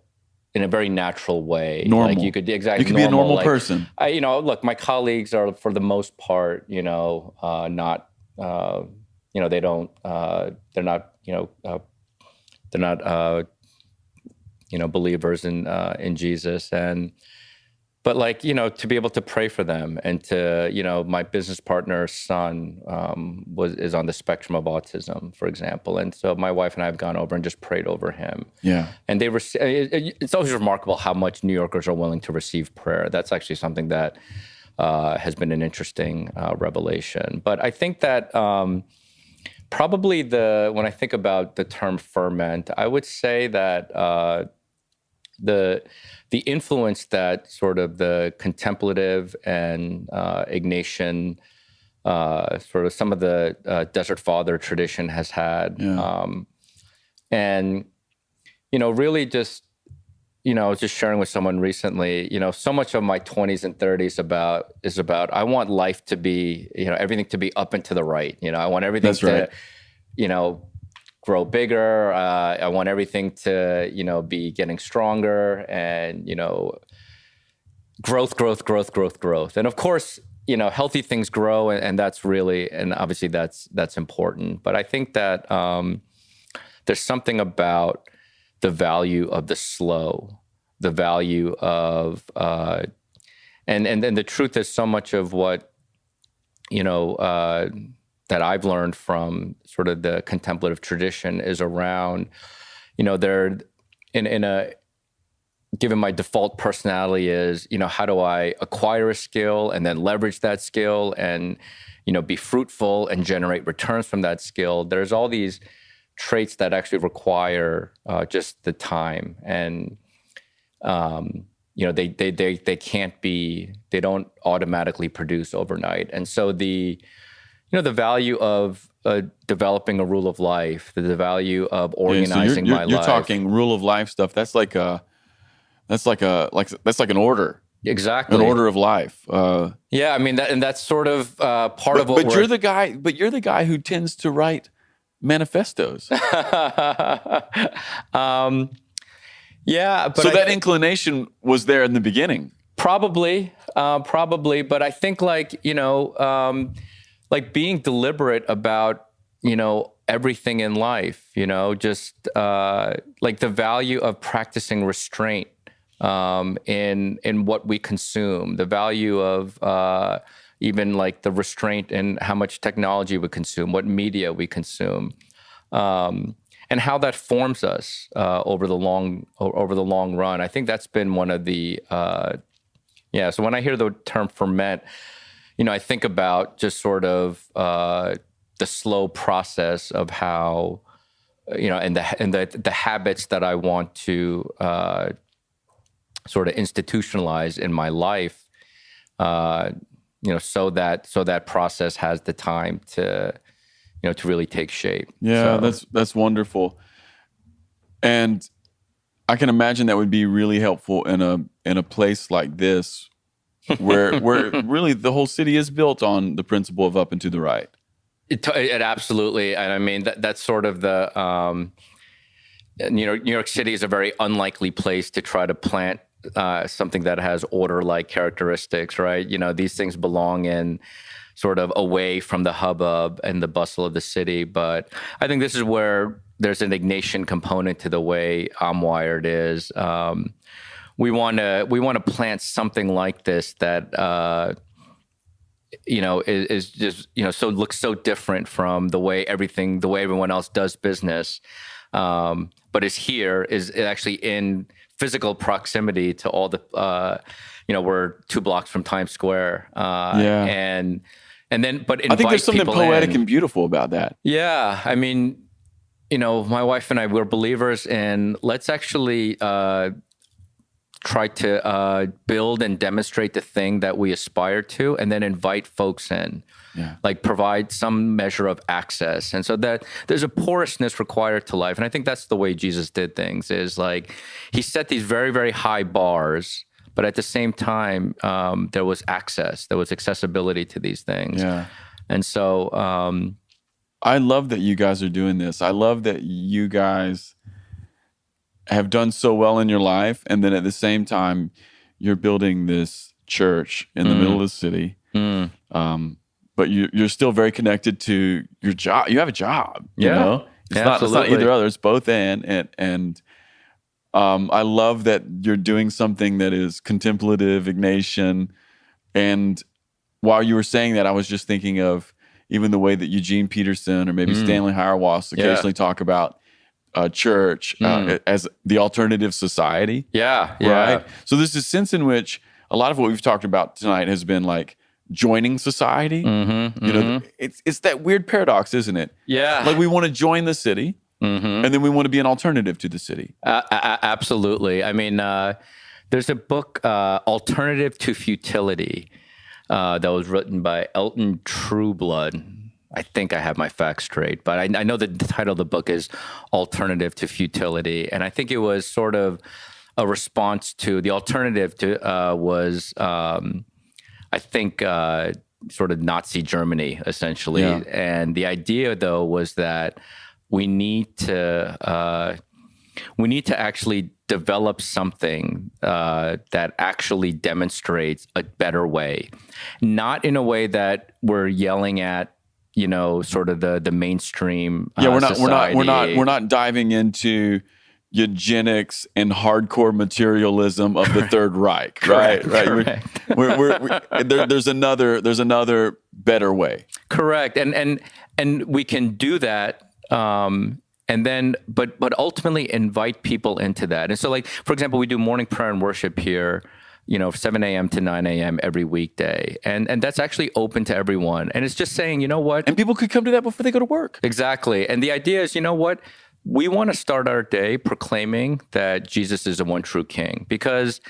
very natural way. Normal. Like you could exactly. You could be a normal person. Look, my colleagues are for the most part, not, they don't, they're not, believers in Jesus, but like, to be able to pray for them, and to, my business partner's son is on the spectrum of autism, for example. And so my wife and I have gone over and just prayed over him. Yeah. And it's always remarkable how much New Yorkers are willing to receive prayer. That's actually something that has been an interesting revelation. But I think that probably when I think about the term ferment, I would say that the influence that sort of the contemplative and Ignatian, sort of some of the Desert Father tradition has had. Yeah. And, really just, I was just sharing with someone recently, so much of my 20s and 30s is about, I want life to be, everything to be up and to the right. I want everything to, grow bigger. I want everything to, be getting stronger, and, growth. And of course, healthy things grow, and that's really, and obviously that's important. But I think that there's something about the value of the slow, the value of, and the truth is so much of what, that I've learned from sort of the contemplative tradition is around, they're given my default personality is, how do I acquire a skill and then leverage that skill and, be fruitful and generate returns from that skill. There's all these traits that actually require just the time, and, they can't be, they don't automatically produce overnight. And so the value of developing a rule of life, the value of organizing my life. You're talking rule of life stuff. That's like an order. Exactly. An order of life. Yeah, I mean that's sort of part of what. But you're the guy who tends to write manifestos. Yeah, but so that inclination was there in the beginning. Probably, but I think like like being deliberate about, everything in life, just like the value of practicing restraint in what we consume, the value of even like the restraint in how much technology we consume, what media we consume, and how that forms us over the long run. I think that's been one of the, so when I hear the term ferment, I think about just sort of the slow process of how, and the habits that I want to sort of institutionalize in my life, so that process has the time to, to really take shape. Yeah, so. That's wonderful, and I can imagine that would be really helpful in a place like this. where really the whole city is built on the principle of up and to the right. It absolutely, and I mean that's sort of the New York City is a very unlikely place to try to plant something that has order-like characteristics, right? These things belong in sort of away from the hubbub and the bustle of the city. But I think this is where there's an Ignatian component to the way I'm wired. Is we want to plant something like this that is just so looks so different from the way everyone else does business, but is actually in physical proximity to all the, we're 2 blocks from Times Square. And then, but invite I think there's something people poetic in. and beautiful about that. Yeah. I mean, my wife and I, we're believers, and let's actually try to build and demonstrate the thing that we aspire to, and then invite folks in. Yeah. Like provide some measure of access. And so that there's a porousness required to life. And I think that's the way Jesus did things, is like he set these very, very high bars, but at the same time, there was access, there was accessibility to these things. Yeah. And so I love that you guys are doing this. I love that you guys have done so well in your life. And then at the same time, you're building this church in the middle of the city. But you're still very connected to your job. You have a job, you know? It's not either other, it's both and I love that you're doing something that is contemplative, Ignatian. And while you were saying that, I was just thinking of even the way that Eugene Peterson or maybe Stanley Hauerwas occasionally talk about church as the alternative society. Yeah. Right? So there's this sense in which a lot of what we've talked about tonight has been like joining society. You know, it's that weird paradox, isn't it? Yeah. Like we want to join the city, and then we want to be an alternative to the city. Absolutely. I mean, there's a book, Alternative to Futility, that was written by Elton Trueblood. I think I have my facts straight, but I know that the title of the book is Alternative to Futility. And I think it was sort of a response to the alternative to was I think sort of Nazi Germany, essentially. Yeah. And the idea, though, was that we need to actually develop something that actually demonstrates a better way, not in a way that we're yelling at, sort of the mainstream. We're not diving into eugenics and hardcore materialism of the Third Reich, Correct. right? There's another better way. Correct, and we can do that, and then but ultimately invite people into that. And so, like for example, we do morning prayer and worship here, 7 a.m. to 9 a.m. every weekday, and that's actually open to everyone. And it's just saying, you know what, and people could come to that before they go to work. Exactly, and the idea is, you know what. We want to start our day proclaiming that Jesus is the one true King, because,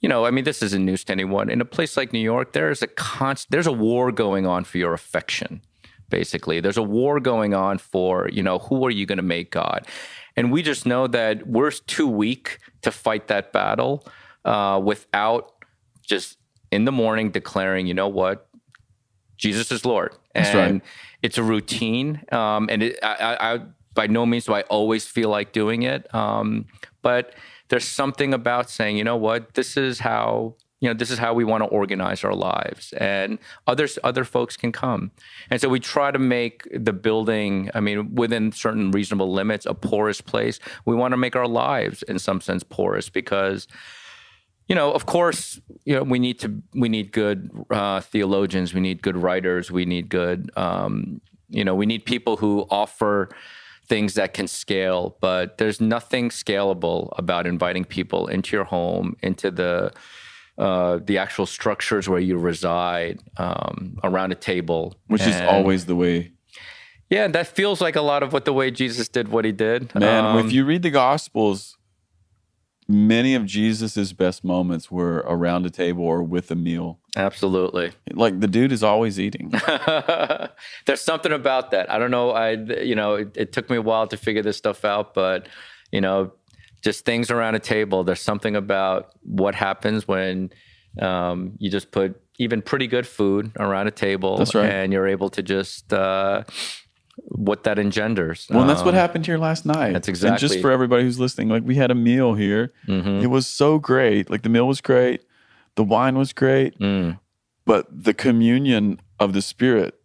this isn't news to anyone. In a place like New York, there's a war going on for your affection, basically. There's a war going on for, who are you going to make God? And we just know that we're too weak to fight that battle without just in the morning declaring, you know what, Jesus is Lord. And that's right. It's a routine. And I by no means do I always feel like doing it. But there's something about saying, you know what, this is how we want to organize our lives, and other folks can come. And so we try to make the building, within certain reasonable limits, a porous place. We want to make our lives in some sense porous because, of course, we need good theologians, we need good writers, we need good, we need people who offer things that can scale, but there's nothing scalable about inviting people into your home, into the actual structures where you reside, around a table. Which is always the way. Yeah, that feels like a lot of the way Jesus did what he did. Man, if you read the Gospels, many of Jesus's best moments were around a table or with a meal. Absolutely. Like the dude is always eating. There's something about that. I don't know. It took me a while to figure this stuff out, but, just things around a table. There's something about what happens when you just put even pretty good food around a table. That's right. And you're able to just, what that engenders. Well, and that's what happened here last night. That's exactly. And just for everybody who's listening, like we had a meal here. It was so great. Like the meal was great. The wine was great. But the communion of the Spirit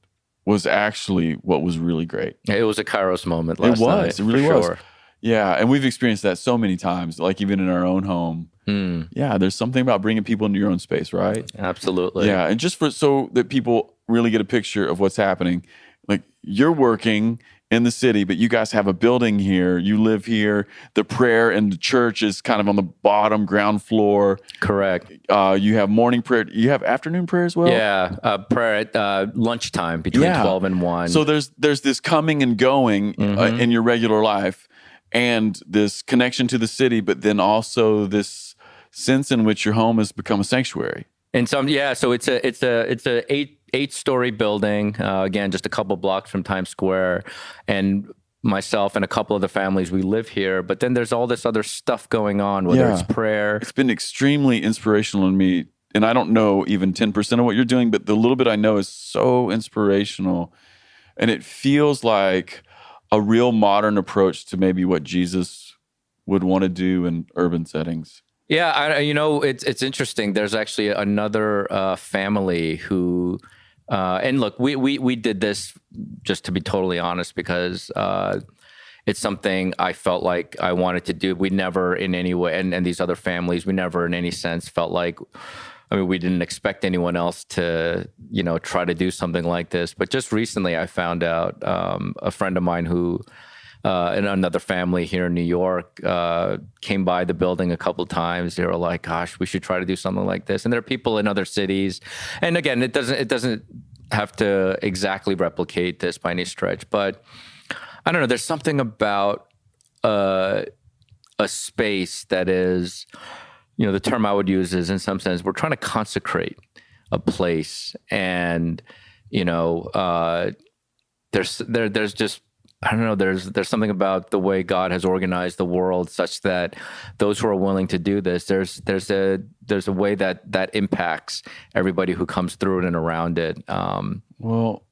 was actually what was really great. It was a Kairos moment last night. It really was. Sure. Yeah, and we've experienced that so many times, like even in our own home. Yeah, there's something about bringing people into your own space, right? Absolutely. Yeah, and just so that people really get a picture of what's happening, like you're working in the city, but you guys have a building here. You live here. The prayer in the church is kind of on the bottom ground floor. Correct. You have morning prayer. You have afternoon prayer as well? Yeah, prayer at lunchtime between 12 and 1. So there's this coming and going in your regular life, and this connection to the city, but then also this sense in which your home has become a sanctuary. And so it's a 8-story building. Again, just a couple blocks from Times Square, and myself and a couple of the families, we live here. But then there's all this other stuff going on, whether it's prayer. It's been extremely inspirational in me, and I don't know even 10% of what you're doing, but the little bit I know is so inspirational, and it feels like a real modern approach to maybe what Jesus would want to do in urban settings. Yeah, it's interesting. There's actually another family who, and look, we did this just to be totally honest because it's something I felt like I wanted to do. We never in any way, and these other families, we never in any sense felt like, we didn't expect anyone else to, try to do something like this. But just recently I found out a friend of mine who, and another family here in New York came by the building a couple of times. They were like, "Gosh, we should try to do something like this." And there are people in other cities. And again, it doesn't have to exactly replicate this by any stretch. But I don't know. There's something about a space that is, the term I would use is, in some sense, we're trying to consecrate a place, and there's just, I don't know, there's something about the way God has organized the world such that those who are willing to do this, there's a way that impacts everybody who comes through it and around it. Well,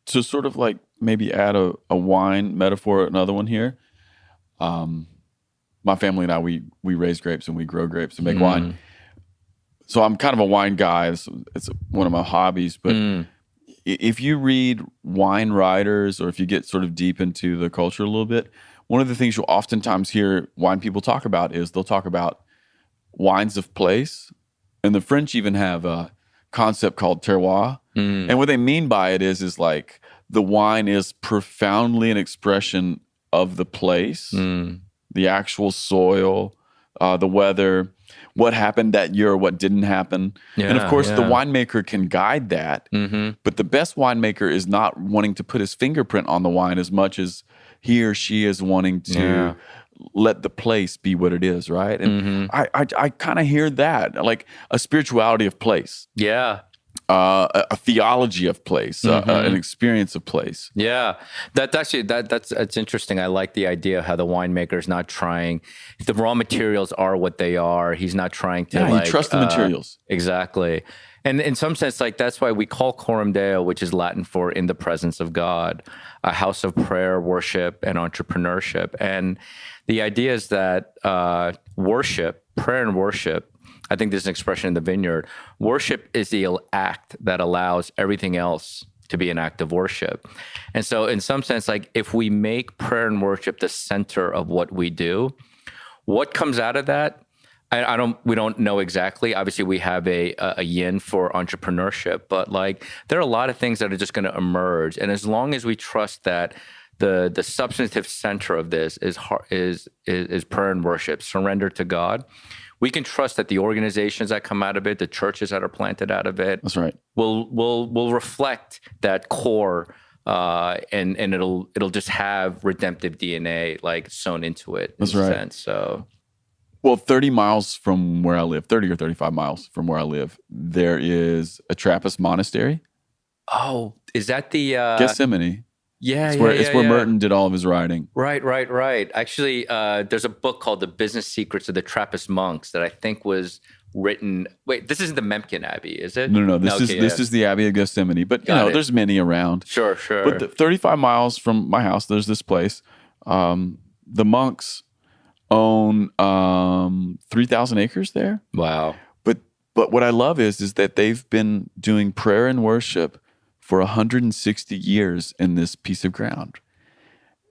to sort of like maybe add a wine metaphor, another one here. My family and I, we raise grapes and we grow grapes and make wine. So I'm kind of a wine guy. It's one of my hobbies, but if you read wine writers, or if you get sort of deep into the culture a little bit, one of the things you'll oftentimes hear wine people talk about is they'll talk about wines of place. And the French even have a concept called terroir. And what they mean by it is like the wine is profoundly an expression of the place, the actual soil, the weather, what happened that year or what didn't happen. And of course, the winemaker can guide that. But the best winemaker is not wanting to put his fingerprint on the wine as much as he or she is wanting to let the place be what it is, right? And I kind of hear that, like a spirituality of place. Yeah. A theology of place, an experience of place. Yeah, that's interesting. I like the idea of how the winemaker is not trying. The raw materials are what they are. He's not trying to. Yeah, you trust the materials. Exactly, and in some sense, like that's why we call Coram Deo, which is Latin for "in the presence of God," a house of prayer, worship, and entrepreneurship. And the idea is that worship, prayer, and worship. I think there's an expression in the Vineyard. Worship is the act that allows everything else to be an act of worship. And so in some sense, like if we make prayer and worship the center of what we do, what comes out of that? We don't know exactly. Obviously, we have a yin for entrepreneurship, but like there are a lot of things that are just going to emerge. And as long as we trust that the substantive center of this is prayer and worship, surrender to God, we can trust that the organizations that come out of it, the churches that are planted out of it, that's right, will reflect that core, and it'll just have redemptive DNA like sewn into it. That's right. Sense. So, well, 30 miles from where I live, 30 or 35 miles from where I live, there is a Trappist monastery. Oh, is that the Gethsemane? Yeah, it's where Merton did all of his writing. Right. Actually, there's a book called The Business Secrets of the Trappist Monks that I think was written. Wait, this isn't the Memkin Abbey, is it? No. This is the Abbey of Gethsemane. But there's many around. Sure. But 35 miles from my house, there's this place. The monks own 3,000 acres there. Wow. But what I love is that they've been doing prayer and worship for 160 years in this piece of ground.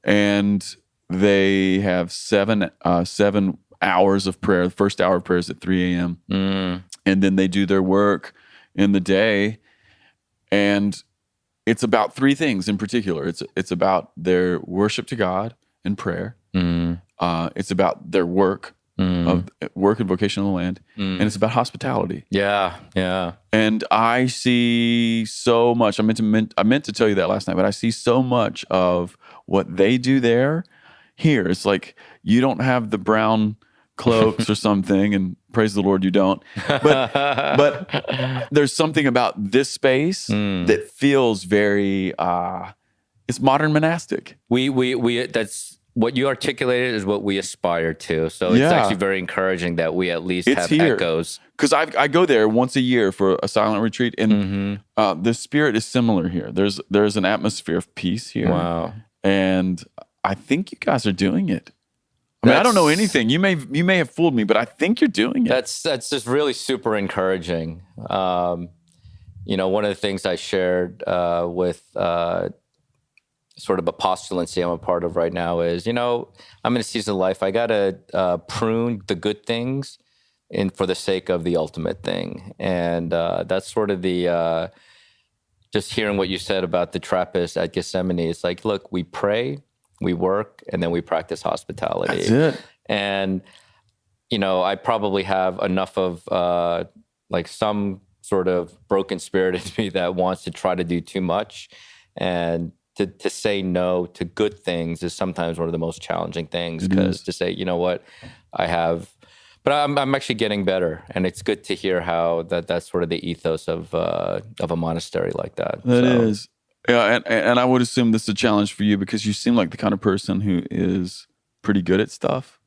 And they have seven hours of prayer. The first hour of prayer is at 3 a.m. And then they do their work in the day. And it's about three things in particular. It's about their worship to God and prayer. It's about their work and vocation on the land, and it's about hospitality. Yeah. And I see so much. I meant to tell you that last night, but I see so much of what they do there. Here, it's like you don't have the brown cloaks or something, and praise the Lord, you don't. But there's something about this space that feels very. It's modern monastic. We that's what you articulated is what we aspire to. So it's actually very encouraging that we at least have echoes. Because I go there once a year for a silent retreat, and the spirit is similar here. There's an atmosphere of peace here. Wow. And I think you guys are doing it. I mean, I don't know anything. You may have fooled me, but I think you're doing it. That's just really super encouraging. One of the things I shared with sort of a postulancy I'm a part of right now is, I'm in a season of life. I got to prune the good things for the sake of the ultimate thing. And that's sort of the, just hearing what you said about the Trappist at Gethsemane. It's like, look, we pray, we work, and then we practice hospitality. That's it. And, I probably have enough of some sort of broken spirit in me that wants to try to do too much. And to say no to good things is sometimes one of the most challenging things, because to say, you know what, but I'm actually getting better, and it's good to hear how that's sort of the ethos of a monastery like that. That is. Yeah, and I would assume this is a challenge for you because you seem like the kind of person who is pretty good at stuff.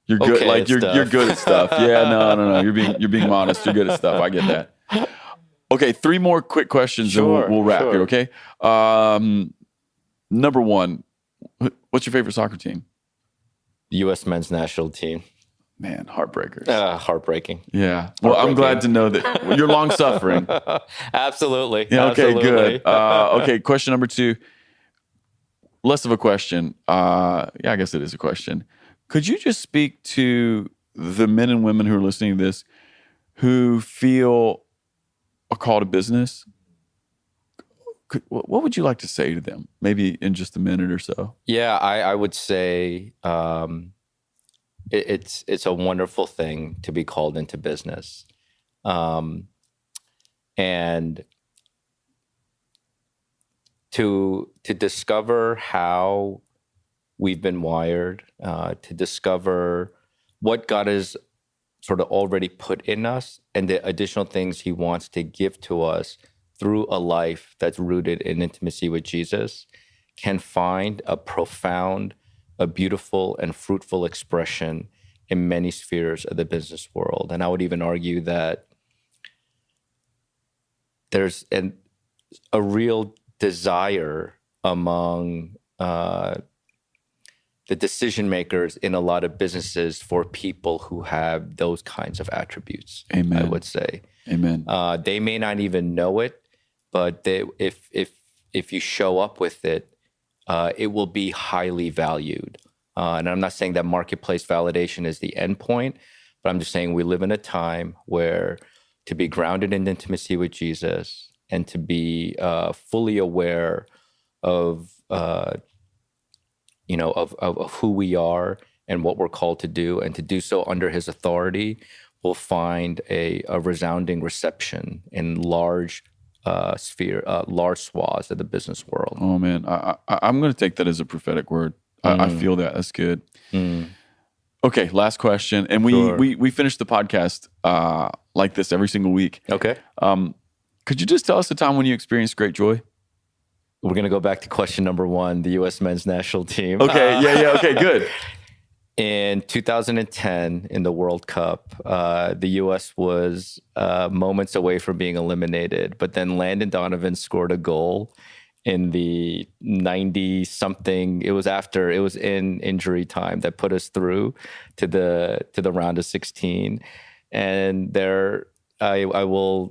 You're good, okay, you're good at stuff. Yeah, no. You're being modest. You're good at stuff. I get that. Okay, 3 more quick questions, and we'll wrap here. Okay. Number 1, what's your favorite soccer team? The U.S. men's national team. Man, heartbreakers. Heartbreaking. Yeah. Well, I'm glad to know that you're long suffering. Absolutely. Yeah, okay, Absolutely. good. Okay, question number 2. Less of a question. I guess it is a question. Could you just speak to the men and women who are listening to this who feel a call to business? What would you like to say to them? Maybe in just a minute or so. Yeah, I would say it's a wonderful thing to be called into business, and to discover how we've been wired, to discover what God has sort of already put in us, and the additional things He wants to give to us through a life that's rooted in intimacy with Jesus, can find a profound, a beautiful and fruitful expression in many spheres of the business world. And I would even argue that there's a real desire among the decision makers in a lot of businesses for people who have those kinds of attributes. Amen. I would say. Amen. They may not even know it, but if you show up with it, it will be highly valued. And I'm not saying that marketplace validation is the end point, but I'm just saying we live in a time where to be grounded in intimacy with Jesus and to be fully aware of who we are and what we're called to do, and to do so under His authority, will find a resounding reception in large swaths of the business world. Oh man, I'm going to take that as a prophetic word. I feel that. That's good. Okay, last question, and we finish the podcast like this every single week. Okay. Could you just tell us a time when you experienced great joy? We're going to go back to question number 1, the U.S. men's national team. Okay, yeah, okay, good. In 2010, in the World Cup, the U.S. was moments away from being eliminated, but then Landon Donovan scored a goal in the 90-something. It was in injury time that put us through to the round of 16. And there, I will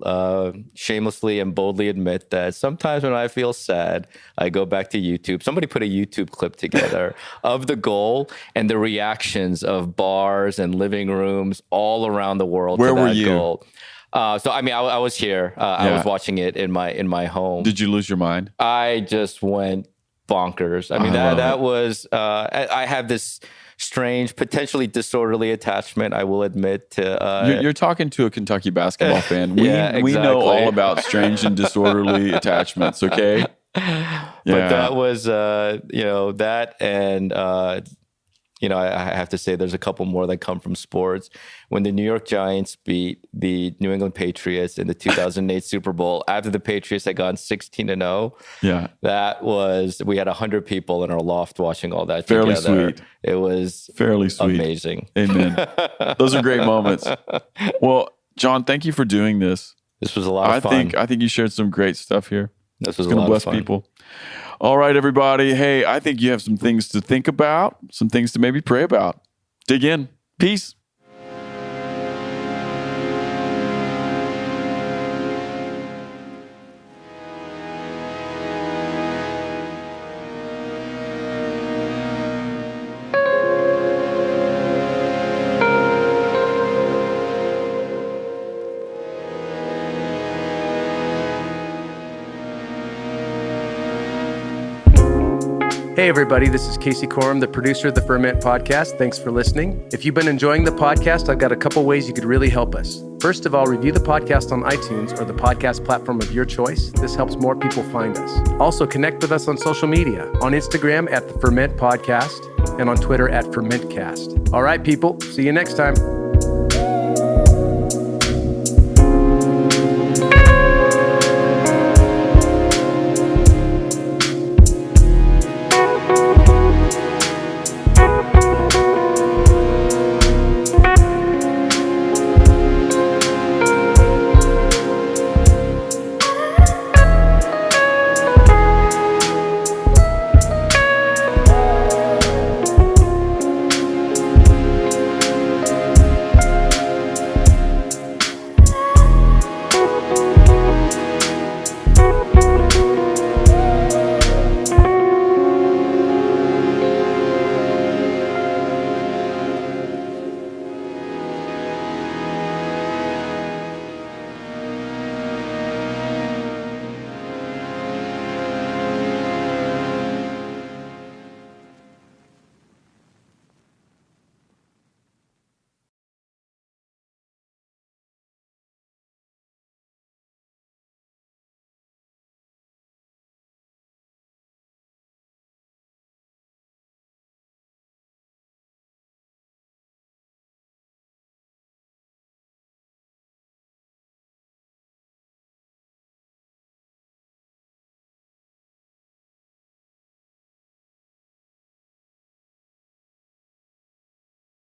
shamelessly and boldly admit that sometimes when I feel sad, I go back to YouTube. Somebody put a YouTube clip together of the goal and the reactions of bars and living rooms all around the world Where to were that you? goal. So I mean, I was here. I was watching it in my home. Did you lose your mind? I just went bonkers. I mean, that was. I have this strange, potentially disorderly attachment, I will admit. To you're talking to a Kentucky basketball fan. We exactly. We know all about strange and disorderly attachments. Okay. But that was that and. I have to say there's a couple more that come from sports. When the New York Giants beat the New England Patriots in the 2008 Super Bowl, after the Patriots had gone 16-0, we had 100 people in our loft watching all that Fairly together. Sweet. It was fairly sweet. Amazing. Amen. Those are great moments. Well, John, thank you for doing this. This was a lot of fun. I think you shared some great stuff here. This was going to bless people. All right, everybody. Hey, I think you have some things to think about, some things to maybe pray about. Dig in. Peace. Hey everybody, this is Casey Coram, the producer of the Ferment podcast. Thanks for listening. If you've been enjoying the podcast, I've got a couple ways you could really help us. First of all, review the podcast on iTunes or the podcast platform of your choice. This helps more people find us. Also, connect with us on social media, on Instagram at the Ferment Podcast and on Twitter at FermentCast. All right, people, see you next time.